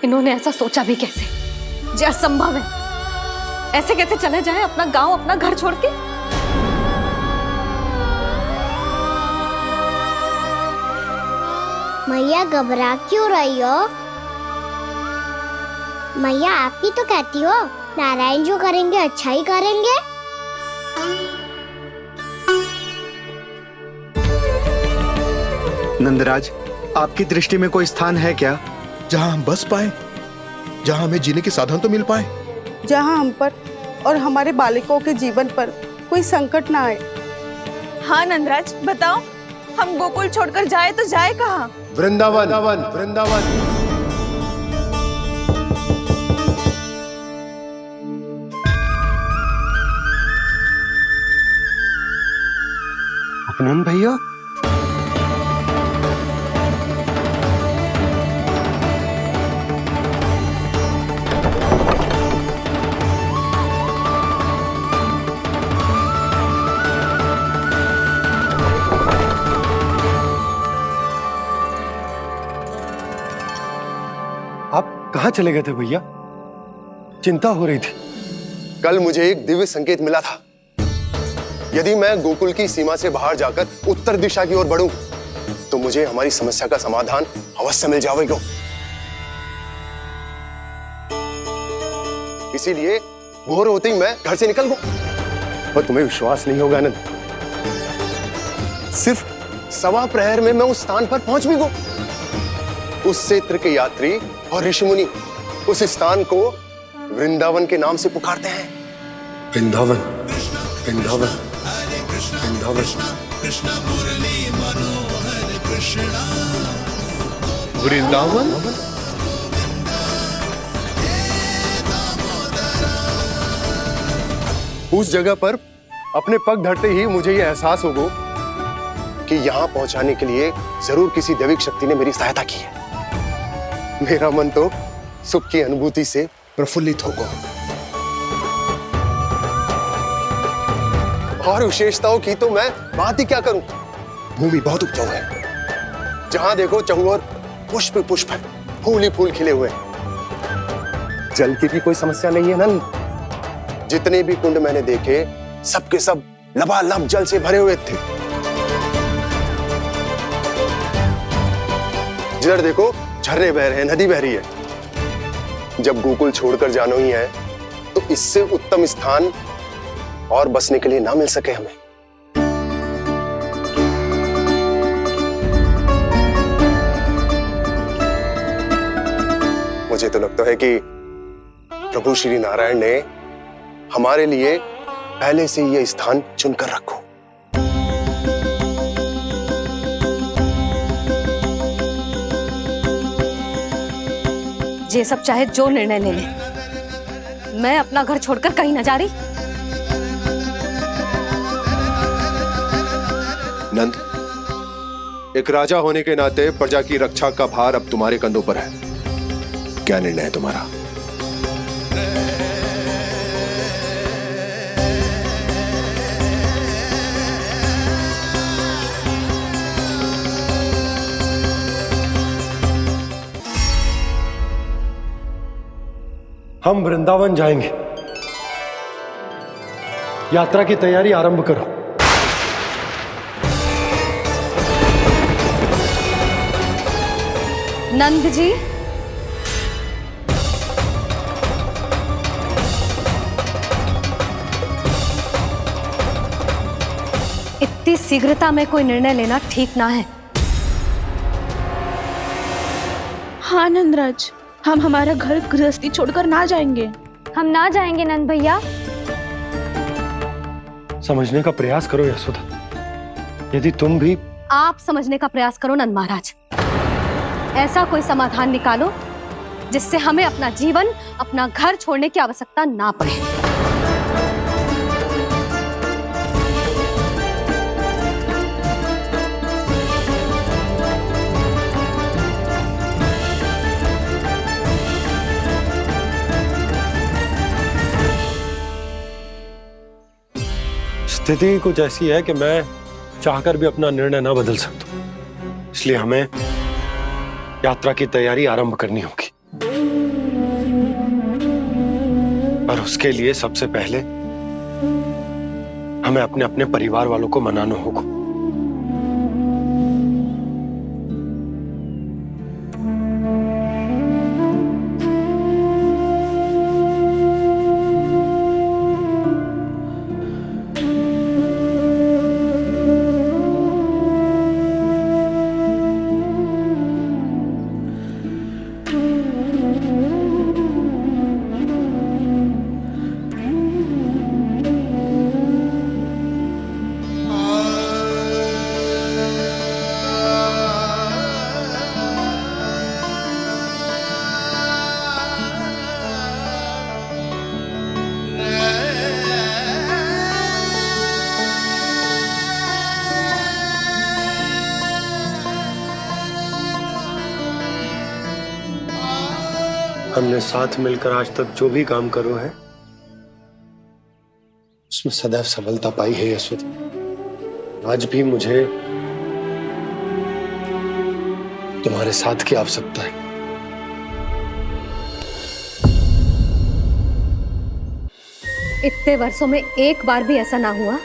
इन्होंने ऐसा सोचा भी कैसे? जो असंभव है। ऐसे कैसे चले जाए अपना गांव, अपना घर छोड़ के? मैया घबरा क्यों रही हो? मैया आप ही तो कहती हो नारायण जो करेंगे अच्छा ही करेंगे। नंदराज, आपकी दृष्टि में कोई स्थान है क्या जहां हम बस पाए, जहां हमें जीने के साधन तो मिल पाए, जहाँ हम पर और हमारे बालकों के जीवन पर कोई संकट ना आए। हाँ नंदराज, बताओ हम गोकुल छोड़कर जाए तो जाए कहाँ? वृंदावन, वृंदावन। अपनन भैया, आप कहाँ चले गए थे भैया? चिंता हो रही थी। कल मुझे एक दिव्य संकेत मिला था। यदि मैं गोकुल की सीमा से बाहर जाकर उत्तर दिशा की ओर बढ़ूं, तो मुझे हमारी समस्या का समाधान अवश्य मिल जाएगा। इसीलिए भोर होते ही मैं घर से निकल गया। और तुम्हें विश्वास नहीं होगा आनंद, सिर्फ 1.25 प्रहर में मैं उस स्थान पर पहुंच भी गया। उस क्षेत्र के यात्री और ऋषिमुनि उस स्थान को वृंदावन के नाम से पुकारते हैं। वृंदावन, वृंदावन, वृंदावन। वृंदावन। उस जगह पर अपने पग धरते ही मुझे यह एहसास होगा कि यहां पहुंचाने के लिए जरूर किसी दैविक शक्ति ने मेरी सहायता की है। मेरा मन तो सुख की अनुभूति से प्रफुल्लित होगा। और विशेषताओं की तो मैं बात ही क्या करूं। भूमि बहुत उपजाऊ है, जहां देखो चहुओर पुष्प पुष्प है, फूल ही फूल खिले हुए हैं। जल की भी कोई समस्या नहीं है नंद। जितने भी कुंड मैंने देखे सबके सब लबालब जल से भरे हुए थे। जिधर देखो झरने बह रहे हैं, नदी बह रही है। जब गोकुल छोड़कर जाना ही है तो इससे उत्तम स्थान और बसने के लिए ना मिल सके हमें। मुझे तो लगता है कि प्रभु श्री नारायण ने हमारे लिए पहले से यह स्थान चुनकर रखो। ये सब चाहे जो निर्णय ले ले, मैं अपना घर छोड़कर कहीं न जा रही। नंद, एक राजा होने के नाते प्रजा की रक्षा का भार अब तुम्हारे कंधों पर है। क्या निर्णय है तुम्हारा? हम वृंदावन जाएंगे। यात्रा की तैयारी आरंभ करो। नंद जी, इतनी शीघ्रता में कोई निर्णय लेना ठीक ना है। हाँ नंदराज, हम हमारा घर गृहस्थी छोड़कर ना जाएंगे। हम ना जाएंगे नंद भैया। समझने का प्रयास करो यशोदा। यदि तुम भी आप समझने का प्रयास करो नंद महाराज। ऐसा कोई समाधान निकालो जिससे हमें अपना जीवन, अपना घर छोड़ने की आवश्यकता ना पड़े। स्थिति कुछ ऐसी है कि मैं चाहकर भी अपना निर्णय ना बदल सकता, इसलिए हमें यात्रा की तैयारी आरंभ करनी होगी। पर उसके लिए सबसे पहले हमें अपने अपने परिवार वालों को मनाना होगा। हमने साथ मिलकर आज तक जो भी काम करो है उसमें सदैव सफलता पाई है यशोदा। आज भी मुझे तुम्हारे साथ की आवश्यकता है। इतने वर्षों में एक बार भी ऐसा ना हुआ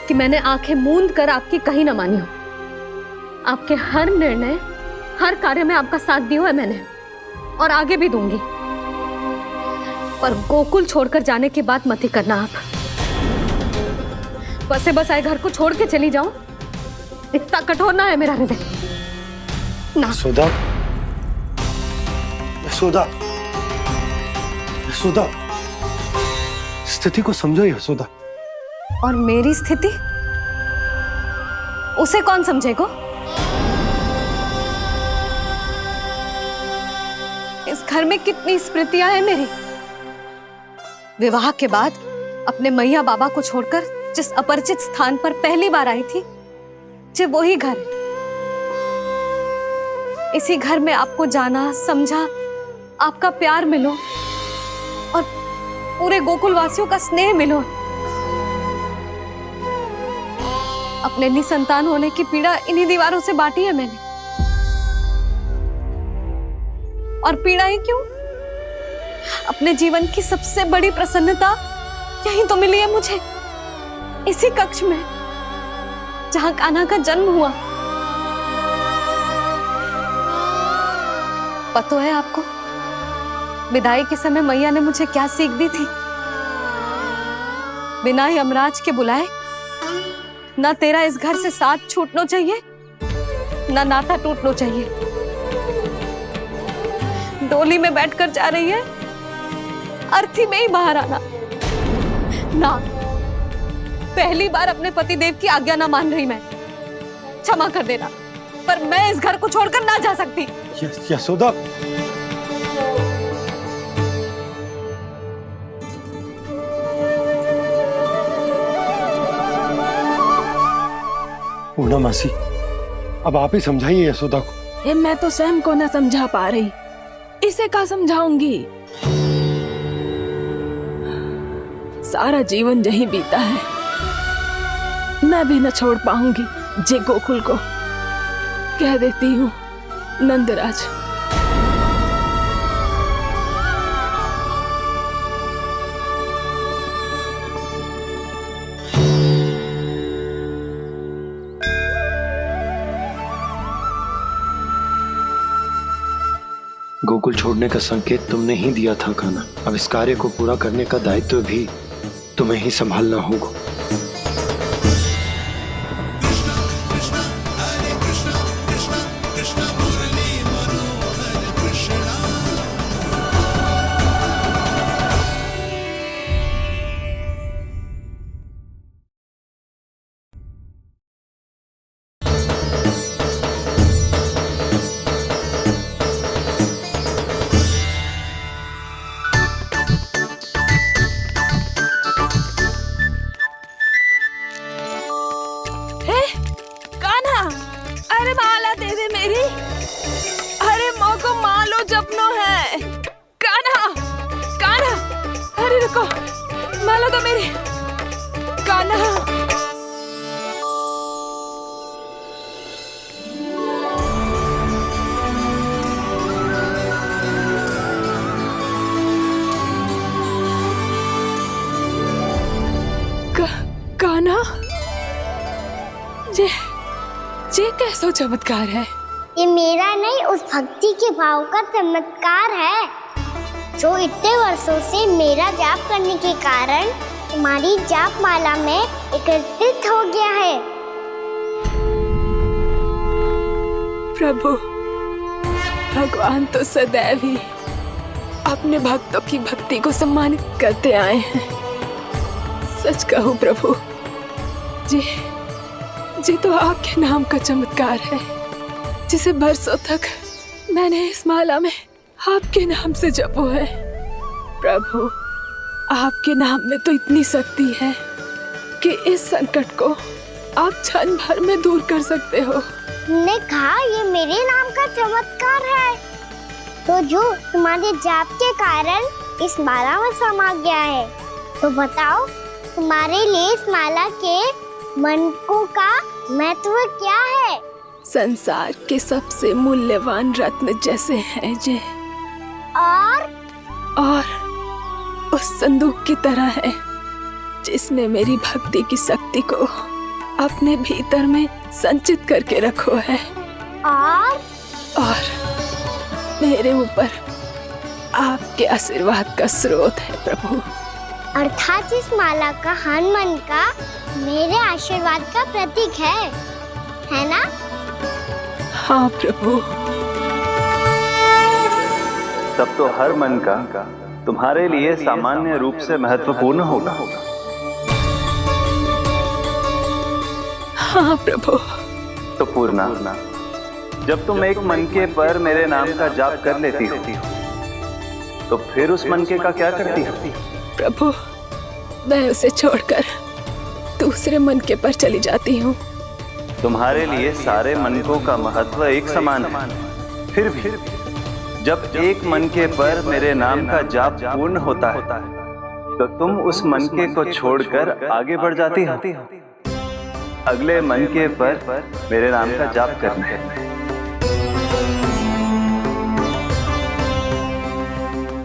कि मैंने आंखें मूंद कर आपकी कहीं ना मानी हो। आपके हर निर्णय, हर कार्य में आपका साथ दिया है मैंने, और आगे भी दूंगी। पर गोकुल छोड़कर जाने की बात मत ही करना आप। बसे बसाए घर को छोड़ के चली जाऊं, इतना कठोर ना है मेरा हृदय ना। यशोदा, यशोदा, यशोदा, स्थिति को समझो यशोदा। और मेरी स्थिति उसे कौन समझेगा? इस घर में कितनी स्मृतियां हैं मेरी। विवाह के बाद अपने मैया बाबा को छोड़कर जिस अपरिचित स्थान पर पहली बार आई थी, जो वही घर। इसी घर में आपको जाना, समझा, आपका प्यार मिलो और पूरे गोकुल वासियों का स्नेह मिलो। अपने निसंतान होने की पीड़ा इन्हीं दीवारों से बांटी है मैंने। और पीड़ा ही क्यों? अपने जीवन की सबसे बड़ी प्रसन्नता यही तो मिली है मुझे, इसी कक्ष में जहां कान्हा का जन्म हुआ। पता है आपको विदाई के समय मैया ने मुझे क्या सीख दी थी? बिना यमराज के बुलाए ना तेरा इस घर से साथ छूटना चाहिए, ना नाता टूटना चाहिए। डोली में बैठकर जा रही है, अर्थी में ही बाहर आना ना। पहली बार अपने पति देव की आज्ञा ना मान रही मैं, क्षमा कर देना, पर मैं इस घर को छोड़कर ना जा सकती। यशोदा, पूर्णा मासी, अब आप ही समझाइए यशोदा को। ये मैं तो स्वयं को न समझा पा रही, इसे क्या समझाऊंगी? सारा जीवन यही बीता है, मैं भी न छोड़ पाऊंगी जे गोकुल को। कह देती हूँ नंदराज। गोकुल छोड़ने का संकेत तुमने ही दिया था कान्हा। अब इस कार्य को पूरा करने का दायित्व भी तुम्हें ही संभालना होगा। माला तो मेरी कान्हा। तो चमत्कार है। ये मेरा नहीं, उस भक्ति के भाव का चमत्कार है जो इतने वर्षों से मेरा जाप करने के कारण तुम्हारी जाप माला में एकत्रित हो गया है। प्रभु, भगवान तो सदैव ही अपने भक्तों की भक्ति को सम्मानित करते आए हैं। सच कहूं प्रभु, जी तो आपके नाम का चमत्कार है, जिसे बरसों तक मैंने इस माला में आपके नाम से जपो है। प्रभु, आपके नाम में तो इतनी शक्ति है कि इस संकट को आप क्षण भर में दूर कर सकते हो। तुमने कहा ये मेरे नाम का चमत्कार है, तो जो तुम्हारे जाप के कारण इस माला में समा गया है, तो बताओ तुम्हारे लिए इस माला के मनकों का महत्व क्या है? संसार के सबसे मूल्यवान रत्न जैसे हैं जे, और उस संदूक की तरह है जिसने मेरी भक्ति की शक्ति को अपने भीतर में संचित करके रखो है, और मेरे ऊपर आपके आशीर्वाद का स्रोत है प्रभु। अर्थात इस माला का हनुमान का मेरे आशीर्वाद का प्रतीक है ना? हाँ प्रभु। तब तो हर मन का तुम्हारे लिए सामान्य रूप से महत्वपूर्ण होगा। हाँ प्रभु। तो पूर्णा, जब तुम एक मनके पर मेरे नाम का जाप कर लेती हो, तो फिर उस मनके का क्या करती हो? प्रभु, मैं उसे छोड़कर दूसरे मनके पर चली जाती हूँ। तुम्हारे लिए सारे मनकों का महत्व एक समान है। फिर भी जब एक मनके पर मेरे नाम का जाप पूर्ण होता है, तो तुम उस मनके को छोड़कर आगे बढ़ जाती हो अगले मनके पर मेरे नाम का जाप करने।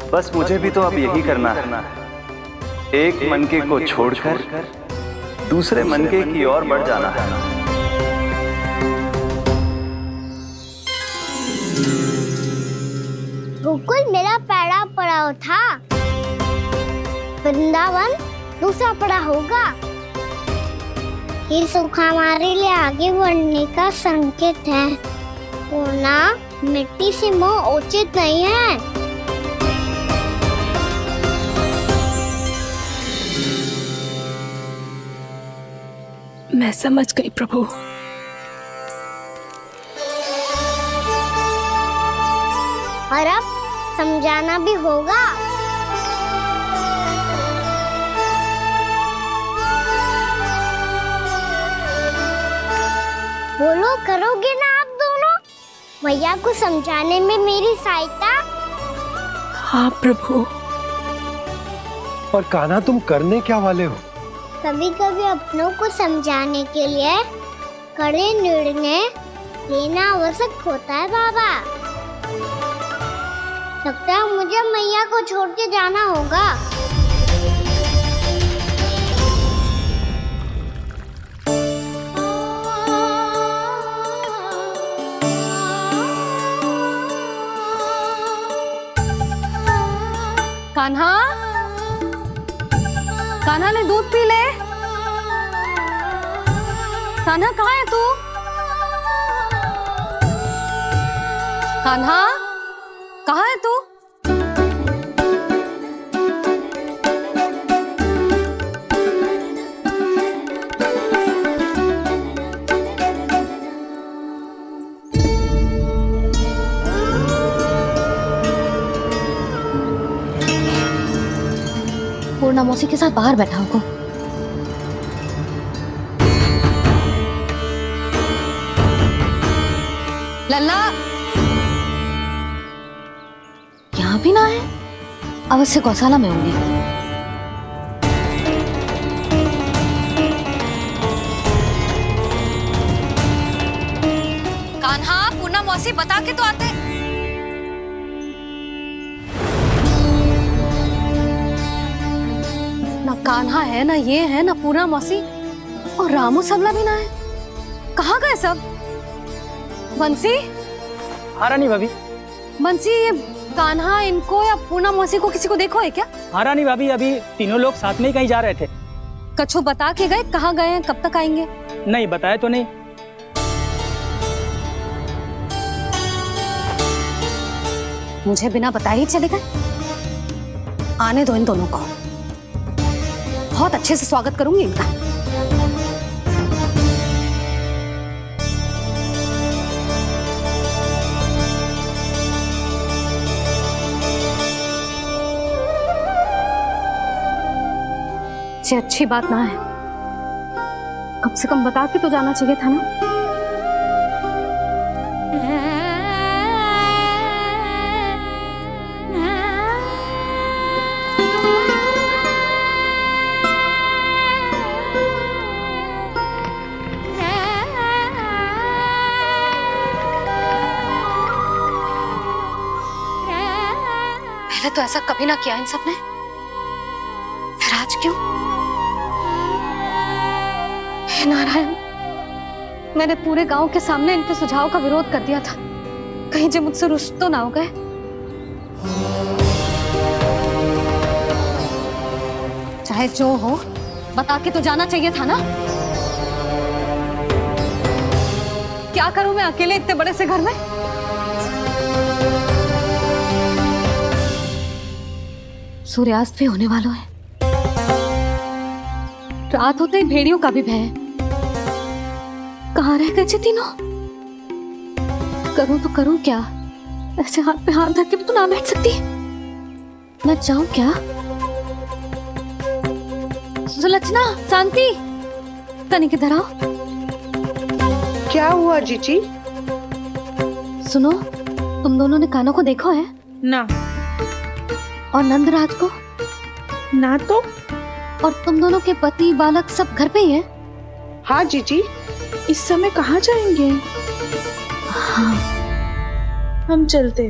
बस मुझे भी तो अब यही करना है, एक मनके को छोड़कर दूसरे मनके की ओर बढ़ जाना है। गोकुल मेरा पहला पड़ाव था, वृंदावन दूसरा पड़ाव होगा। ये सुख हमारे लिए आगे बढ़ने का संकेत है। पूर्णा, मिट्टी से मोह उचित नहीं है। मैं समझ गई प्रभु। और अब समझाना भी होगा। बोलो, करोगे ना आप दोनों? भैया को समझाने में मेरी सहायता? हाँ प्रभु। पर कान्हा, तुम करने क्या वाले हो? कभी कभी अपनों को समझाने के लिए कड़े निर्णय लेना आवश्यक होता है बाबा। लगता है मुझे मैया को छोड़ के जाना होगा। कान्हा, कान्हा ने दूध पी ले। कान्हा कहाँ है तू? कान्हा, कहाँ है तू? पूर्णा मौसी के साथ बाहर बैठा होगा। लल्ला, यहाँ भी ना है। अवश्य गौशाला में होंगे। कान्हा, पूर्णा मौसी बता के तो आते। ना कान्हा है, ना ये है, ना पूर्णा मौसी, और रामू सबला भी ना है। कहाँ गए सब? बंसी। हाँ रानी भाभी। बंसी, ये कान्हा इनको या पूर्णा मौसी को किसी को देखो है क्या? हाँ रानी भाभी, अभी तीनों लोग साथ में ही कहीं जा रहे थे। कछु बता के गए कहाँ गए हैं, कब तक आएंगे? नहीं बताया तो नहीं। मुझे बिना बताए ही चले गए? आने दो इन दोनों को, बहुत अच्छे से स्वागत करूंगी इनका। ये अच्छी बात ना है, कम से कम बता के तो जाना चाहिए था ना। पहले तो ऐसा कभी ना किया इन सब ने, फिर आज क्यों? हे नारायण, मैंने पूरे गांव के सामने इनके सुझाव का विरोध कर दिया था, कहीं जो मुझसे रुष्ट तो ना हो गए। चाहे जो हो, बता के तो जाना चाहिए था ना। क्या करूं मैं अकेले इतने बड़े से घर में? सूर्यास्त भी होने वाला है, रात होते ही भेड़ियों का भी भय है। कहाँ रह गए तीनों? करूं तो करूं क्या? ऐसे हाथ पे हाथ धर के भी तो ना बैठ सकती। मैं जाऊं क्या? सुलक्षणा, शांति, तनिक इधर आओ। क्या हुआ जीजी? सुनो, तुम दोनों ने कान्हा को देखा है? ना। और नंदराज को? ना तो। और तुम दोनों के पति बालक सब घर पे ही हैं? हाँ जीजी, इस समय कहाँ जाएंगे? हाँ। हम चलते।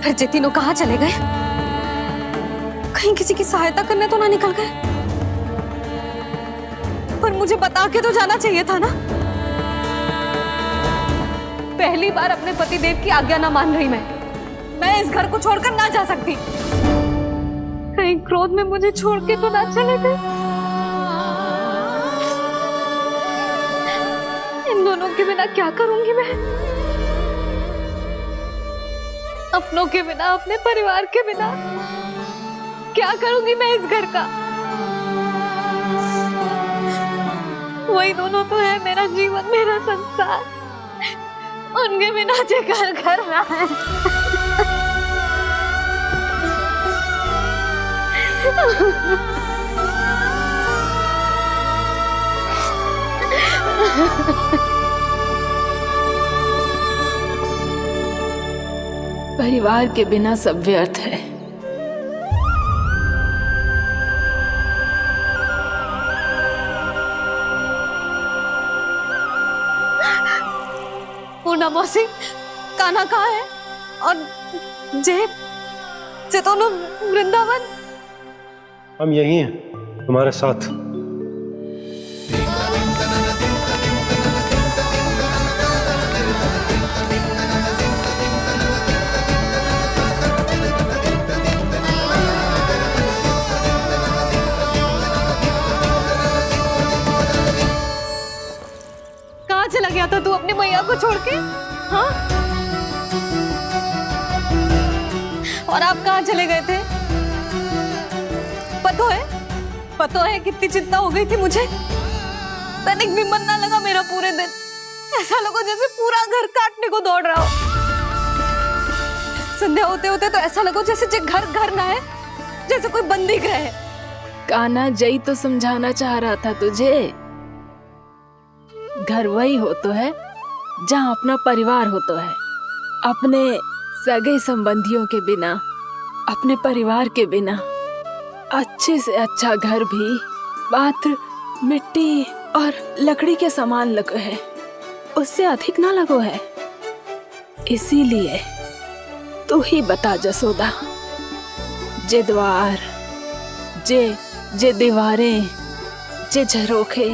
फिर ये तीनों कहाँ चले गए? कहीं किसी की सहायता करने तो ना निकल गए? पर मुझे बता के तो जाना चाहिए था ना। पहली बार अपने पतिदेव की आज्ञा ना मान रही मैं इस घर को छोड़कर ना जा सकती। कहीं क्रोध में मुझे छोड़ के तो ना चले गए। इन दोनों के बिना क्या करूंगी मैं? अपनों के बिना, अपने परिवार के बिना क्या करूंगी मैं इस घर का? वही दोनों तो है मेरा जीवन, मेरा संसार। उनके बिना जे घर घर रहा है। परिवार के बिना सब व्यर्थ है। पूर्णा मौसी, कान्हा कहाँ है? और जे दोनों वृंदावन? हम यही हैं तुम्हारे साथ। कहाँ चला गया था तू अपनी मैया को छोड़ के? हाँ? और आप कहाँ चले गए थे? पतो है कितनी चिंता हो गई थी मुझे। तनिक भी मन ना लगा मेरा पूरे दिन। ऐसा लगा जैसे पूरा घर काटने को दौड़ रहा हो। संध्या होते होते तो ऐसा लगा जैसे घर घर ना है, जैसे कोई बंदी गृह है। कान्हा जय तो समझाना चाह रहा था तुझे। घर वही हो तो है जहाँ अपना परिवार हो तो है। अपने सगे संबंधियों के बिना, अपने परिवार के बिना अच्छे से अच्छा घर भी मात्र मिट्टी और लकड़ी के समान लगो है, उससे अधिक ना लगो है। इसीलिए तू ही बता जसोदा, जे द्वार, जे दीवारें, जे झरोखे,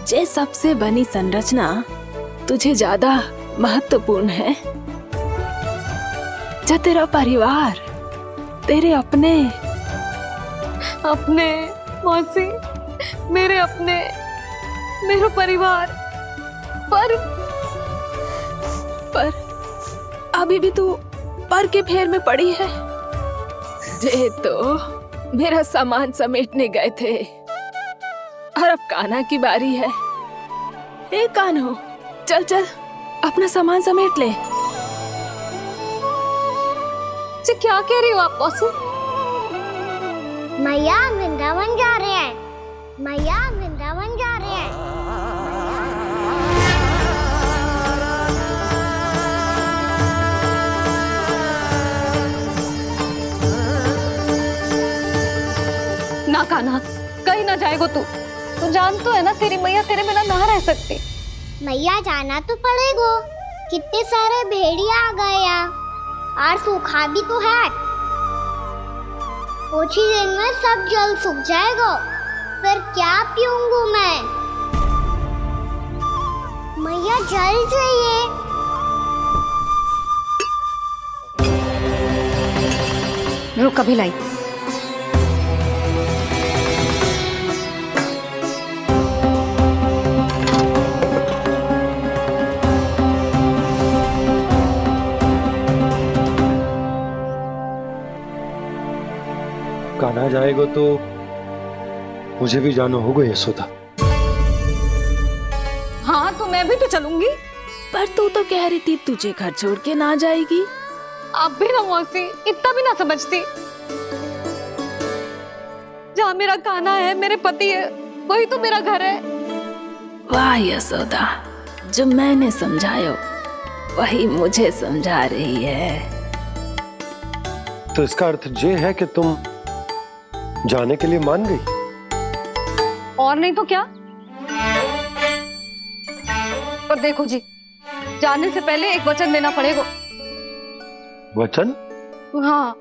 जे सबसे बनी संरचना तुझे ज्यादा महत्वपूर्ण है? जो तेरा परिवार, तेरे अपने मौसी, मेरे अपने, मेरा परिवार, पर अभी भी तू पर के फेर में पड़ी है। जे तो मेरा सामान समेटने गए थे और अब कान्हा की बारी है। ए कान्हो, चल चल अपना सामान समेट ले। क्या कह रही हो आप मौसी? मैया वृंदावन जा रहे हैं, मैया वृंदावन जा रहे हैं। ना कान्हा, कहीं ना जाएगो तू जान तो है ना तेरी मैया तेरे बिना ना रह सकती। मैया जाना तो पड़ेगा, कितने सारे भेड़िया आ गए यहाँ और सूखा भी तो है। कुछ ही दिन में सब जल सूख जाएगा, फिर क्या पीऊंगा मैं? मैया जल चाहिए। रुक अभी लाई। कान्हा जाएगा तो मुझे भी जाना होगा यशोदा। हाँ तो मैं भी तो चलूंगी। पर तू तो कह रही थी तुझे घर छोड़ के ना जाएगी। आप भी ना मौसी, इतना भी ना समझती। जहाँ मेरा कान्हा है, मेरे पति है, वही तो मेरा घर है। वाह यशोदा, जो मैंने समझायो वही मुझे समझा रही है। तो इसका अर्थ ये है कि तुम जाने के लिए मान गई? और नहीं तो क्या। और देखो जी, जाने से पहले एक वचन देना पड़ेगा। वचन? हाँ,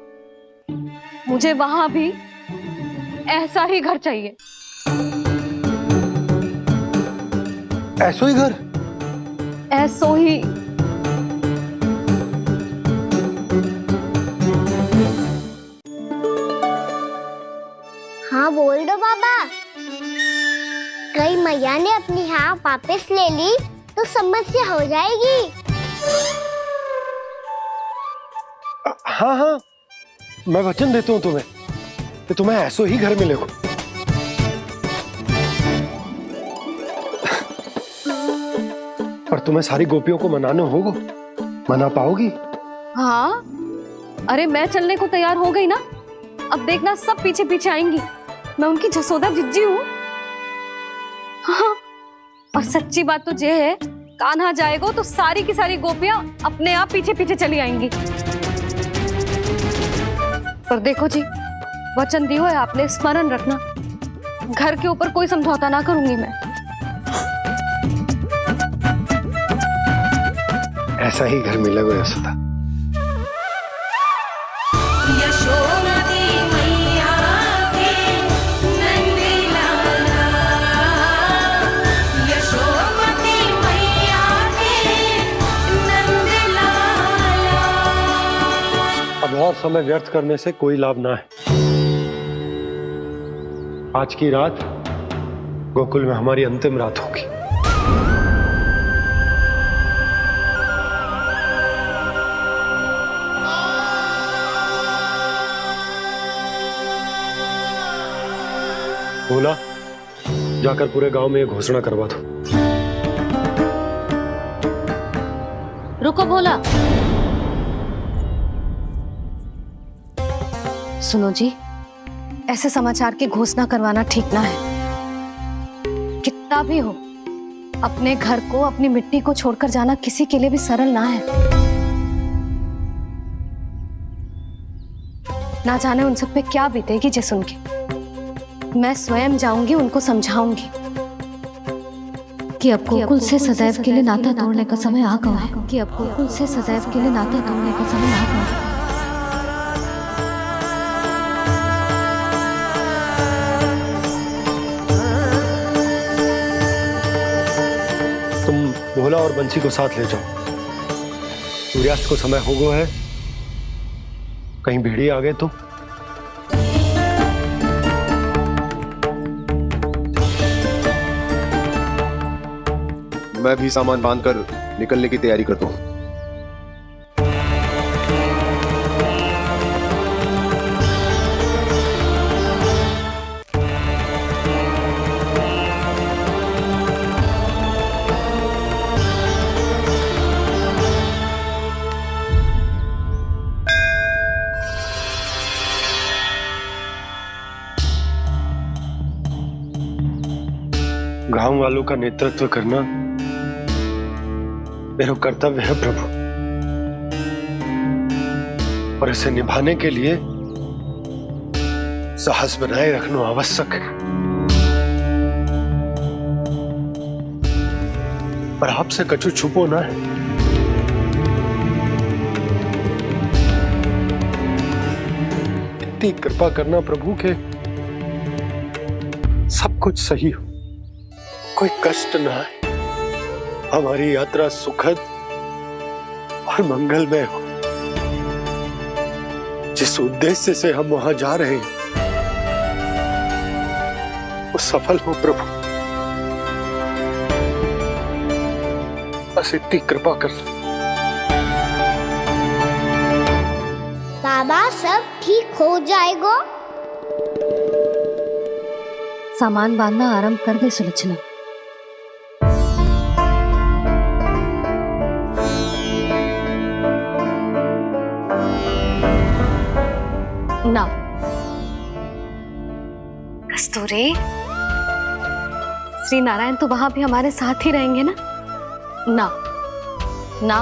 मुझे वहां भी ऐसा ही घर चाहिए। ऐसो ही घर? ऐसो ही। हाँ बोल दो बाबा। कहीं मैया ने अपनी हाँ वापस ले ली तो समस्या हो जाएगी। हाँ हाँ, मैं वचन देता हूँ तुम्हें कि तुम्हें ऐसो ही घर मिलेगा। पर तुम्हें सारी गोपियों को मनाना होगा। मना पाओगी? हाँ, अरे मैं चलने को तैयार हो गई ना। अब देखना सब पीछे पीछे आएंगी। मैं उनकी जसोदा जिज्जी हूँ। हाँ, और सच्ची बात तो ये है, कान्हा जाएगा तो सारी की सारी गोपियां अपने आप पीछे पीछे चली आएंगी। पर देखो जी, वचन दियो है आपने, स्मरण रखना। घर के ऊपर कोई समझौता ना करूंगी मैं। ऐसा ही घर मिलेगा यशोदा। यशोमती मैया के नंद लाला, यशोमती मैया के नंद लाला। अब और समय व्यर्थ करने से कोई लाभ ना है। आज की रात गोकुल में हमारी अंतिम रात होगी। बोला, जाकर पूरे गांव में ये घोषणा करवा दो। रुको भोला। सुनो जी, ऐसे समाचार की घोषणा करवाना ठीक ना है। कितना भी हो, अपने घर को, अपनी मिट्टी को छोड़कर जाना किसी के लिए भी सरल ना है। ना जाने उन सब पे क्या बीतेगी जे सुन के। मैं स्वयं जाऊंगी, उनको समझाऊंगी। कि अब गोकुल से सदैव के लिए नाता तोड़ने का समय आ गया है, कि अब गोकुल से सदैव के लिए नाता तोड़ने का समय आ गया है। तुम भोला और बंसी को साथ ले जाओ। सूर्यास्त को समय हो गया है, कहीं भेड़िए आ गए तो। मैं भी सामान बांधकर निकलने की तैयारी करता हूँ। गांव वालों का नेतृत्व करना मेरा कर्तव्य है प्रभु, और इसे निभाने के लिए साहस बनाए रखना आवश्यक है। पर आपसे कछु छुपो ना है। इतनी कृपा करना प्रभु के सब कुछ सही हो, कोई कष्ट ना है, हमारी यात्रा सुखद और मंगलमय हो। जिस उद्देश्य से हम वहां जा रहे हैं वो सफल हो प्रभु, बस इतनी कृपा कर। बाबा सब ठीक हो जाएगा। सामान बांधना आरंभ कर दे सुलोचना। ना कस्तूरी, श्री नारायण तो वहां भी हमारे साथ ही रहेंगे ना? ना ना,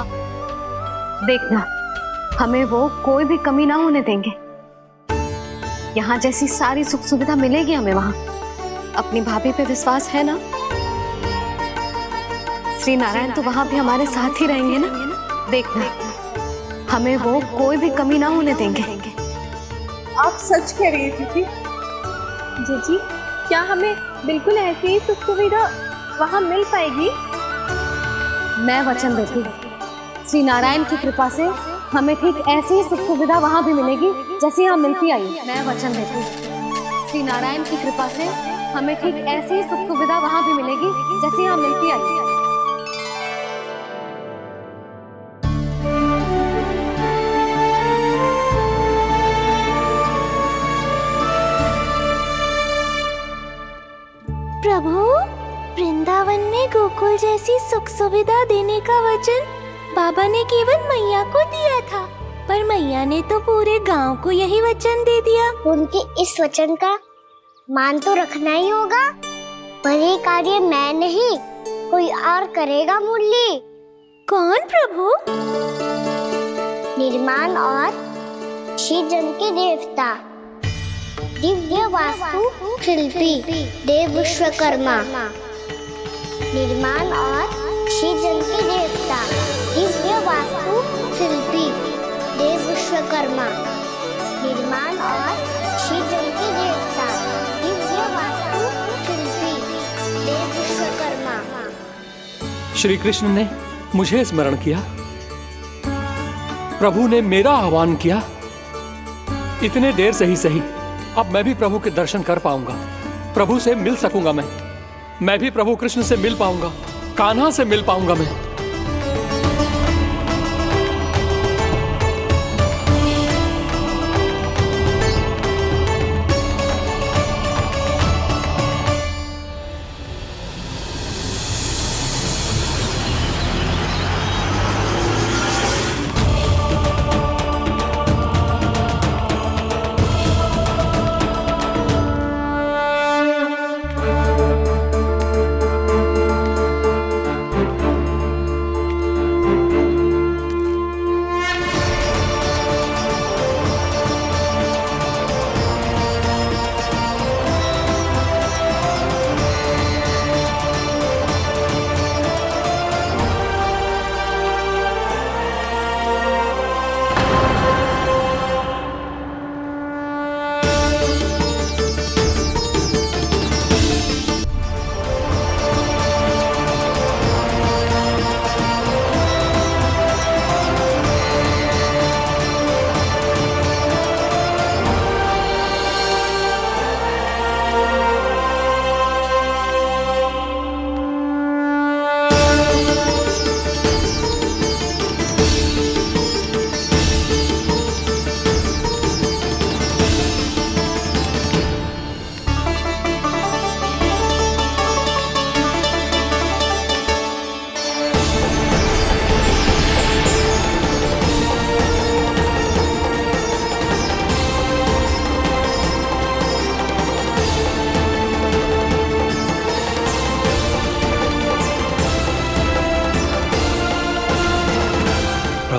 देखना हमें वो कोई भी कमी ना होने देंगे। यहाँ जैसी सारी सुख सुविधा मिलेगी हमें वहां। अपनी भाभी पे विश्वास है ना? श्री नारायण तो वहां भी हमारे साथ ही रहेंगे ना? देखना हमें वो कोई भी कमी ना होने देंगे। आप सच कह रही है जीजी। जीजी, क्या हमें बिल्कुल ऐसी ही सुख सुविधा वहाँ मिल पाएगी? मैं वचन देती हूँ, श्री नारायण की कृपा से हमें ठीक ऐसी ही सुख सुविधा वहाँ भी मिलेगी जैसी यहाँ मिलती आई। मैं वचन देती हूँ, श्री नारायण की कृपा से हमें ठीक ऐसी ही सुख सुविधा वहाँ भी मिलेगी जैसी यहाँ मिलती आई। प्रभु, वृंदावन में गोकुल जैसी सुख सुविधा देने का वचन बाबा ने केवल मैया को दिया था, पर मैया ने तो पूरे गांव को यही वचन दे दिया। उनके इस वचन का मान तो रखना ही होगा, पर ये कार्य मैं नहीं कोई और करेगा। मुरली कौन प्रभु? निर्माण और सृजन के देवता, दिव्य वास्तु शिल्पी देव विश्वकर्मा। निर्माण और सृजन के देवता, दिव्य वास्तु शिल्पी देव विश्वकर्मा। निर्माण और सृजन के देवता, दिव्य वास्तु शिल्पी देव विश्वकर्मा। श्री कृष्ण ने मुझे स्मरण किया, प्रभु ने मेरा आह्वान किया। इतने देर से ही सही, अब मैं भी प्रभु के दर्शन कर पाऊंगा, प्रभु से मिल सकूंगा। मैं भी प्रभु कृष्ण से मिल पाऊंगा, कान्हा से मिल पाऊंगा मैं।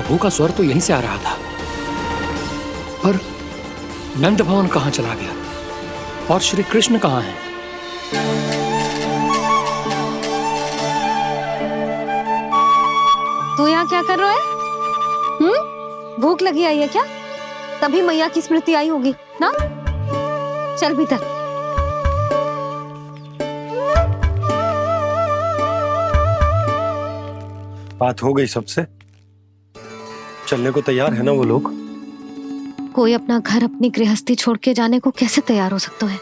प्रभु का स्वर तो यहीं से आ रहा था, पर नंद भवन कहाँ चला गया और श्री कृष्ण कहाँ हैं? तू यहाँ क्या कर रहा है? भूख लगी आई है क्या? तभी मैया की स्मृति आई होगी ना? चल भीतर। बात हो गई सबसे? चलने को तैयार है ना वो लोग? कोई अपना घर अपनी गृहस्थी छोड़ के जाने को कैसे तैयार हो सकता है?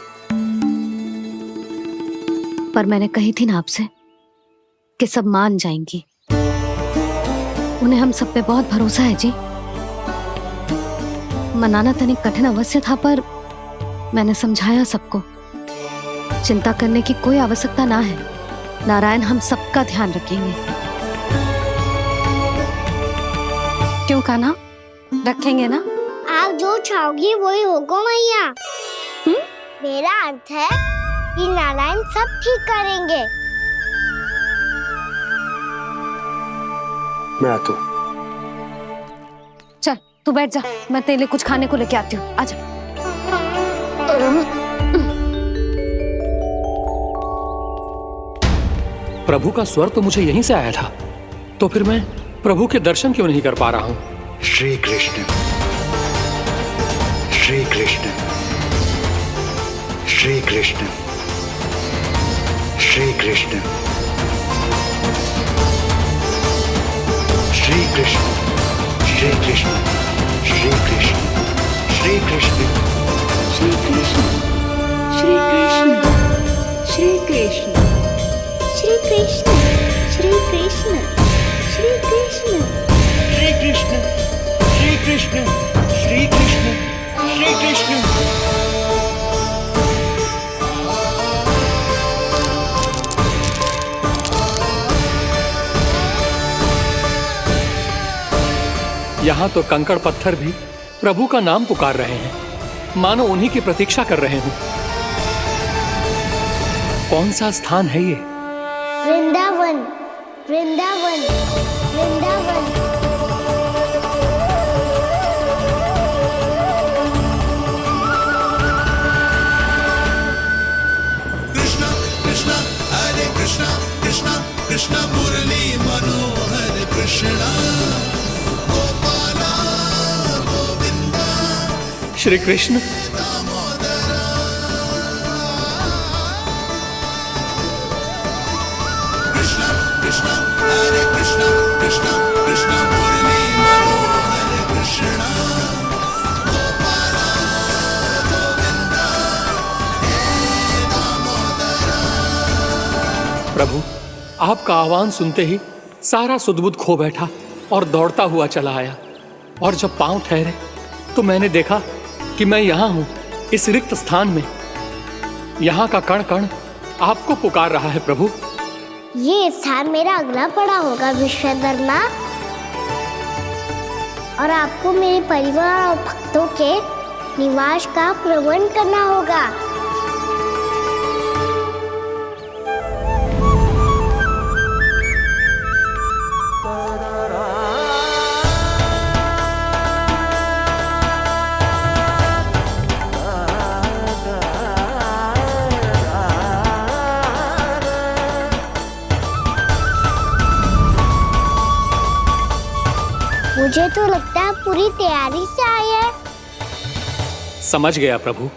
पर मैंने कही थी ना आपसे कि सब मान जाएंगी। उन्हें हम सब पे बहुत भरोसा है जी। मनाना तनिक कठिन अवश्य था, पर मैंने समझाया सबको। चिंता करने की कोई आवश्यकता ना है। नारायण हम सबका ध्यान रखेंगे। क्यों कान्हा, रखेंगे ना? आप जो चाहोगी वही होगा मैया। मेरा अर्थ है कि नारायण सब ठीक करेंगे। मैं आता हूँ। चल तू बैठ जा, मैं तेरे लिए कुछ खाने को लेके आती हूँ। आजा। प्रभु का स्वर तो मुझे यहीं से आया था, तो फिर मैं प्रभु के दर्शन क्यों नहीं कर पा रहा हूँ? श्री कृष्ण, श्री कृष्ण, श्री कृष्ण, श्री कृष्ण, श्री कृष्ण, श्री कृष्ण, श्री कृष्ण, श्री कृष्ण, श्री कृष्ण, श्री कृष्ण, श्री कृष्ण, श्री कृष्ण, श्री कृष्ण, श्री कृष्ण, श्री कृष्ण, श्री कृष्ण, श्री कृष्ण, श्री कृष्ण। यहाँ तो कंकड़ पत्थर भी प्रभु का नाम पुकार रहे हैं, मानो उन्हीं की प्रतीक्षा कर रहे हो। कौन सा स्थान है ये? वृंदावन, वृंदावन, वृंदावन। कृष्णा कृष्णा हरे कृष्णा कृष्णा कृष्णा मुरली मनोहर कृष्णा गोपाला गोविंदा श्री कृष्ण। कृष्णा कृष्णा हरे कृष्णा कृष्णा कृष्णा मुरली मनोहर कृष्णा गोपाला गोविंदा हे दामोदरा। प्रभु, आपका आह्वान सुनते ही सारा सुध-बुध खो बैठा और दौड़ता हुआ चला आया, और जब पांव ठहरे तो मैंने देखा कि मैं यहाँ हूँ, इस रिक्त स्थान में। यहाँ का कण कण आपको पुकार रहा है प्रभु। ये स्थान मेरा अगला पड़ा होगा विश्वकर्मा, और आपको मेरे परिवार और भक्तों के निवास का प्रबंध करना होगा। मुझे तो लगता है पूरी तैयारी से आए हैं। समझ गया प्रभु।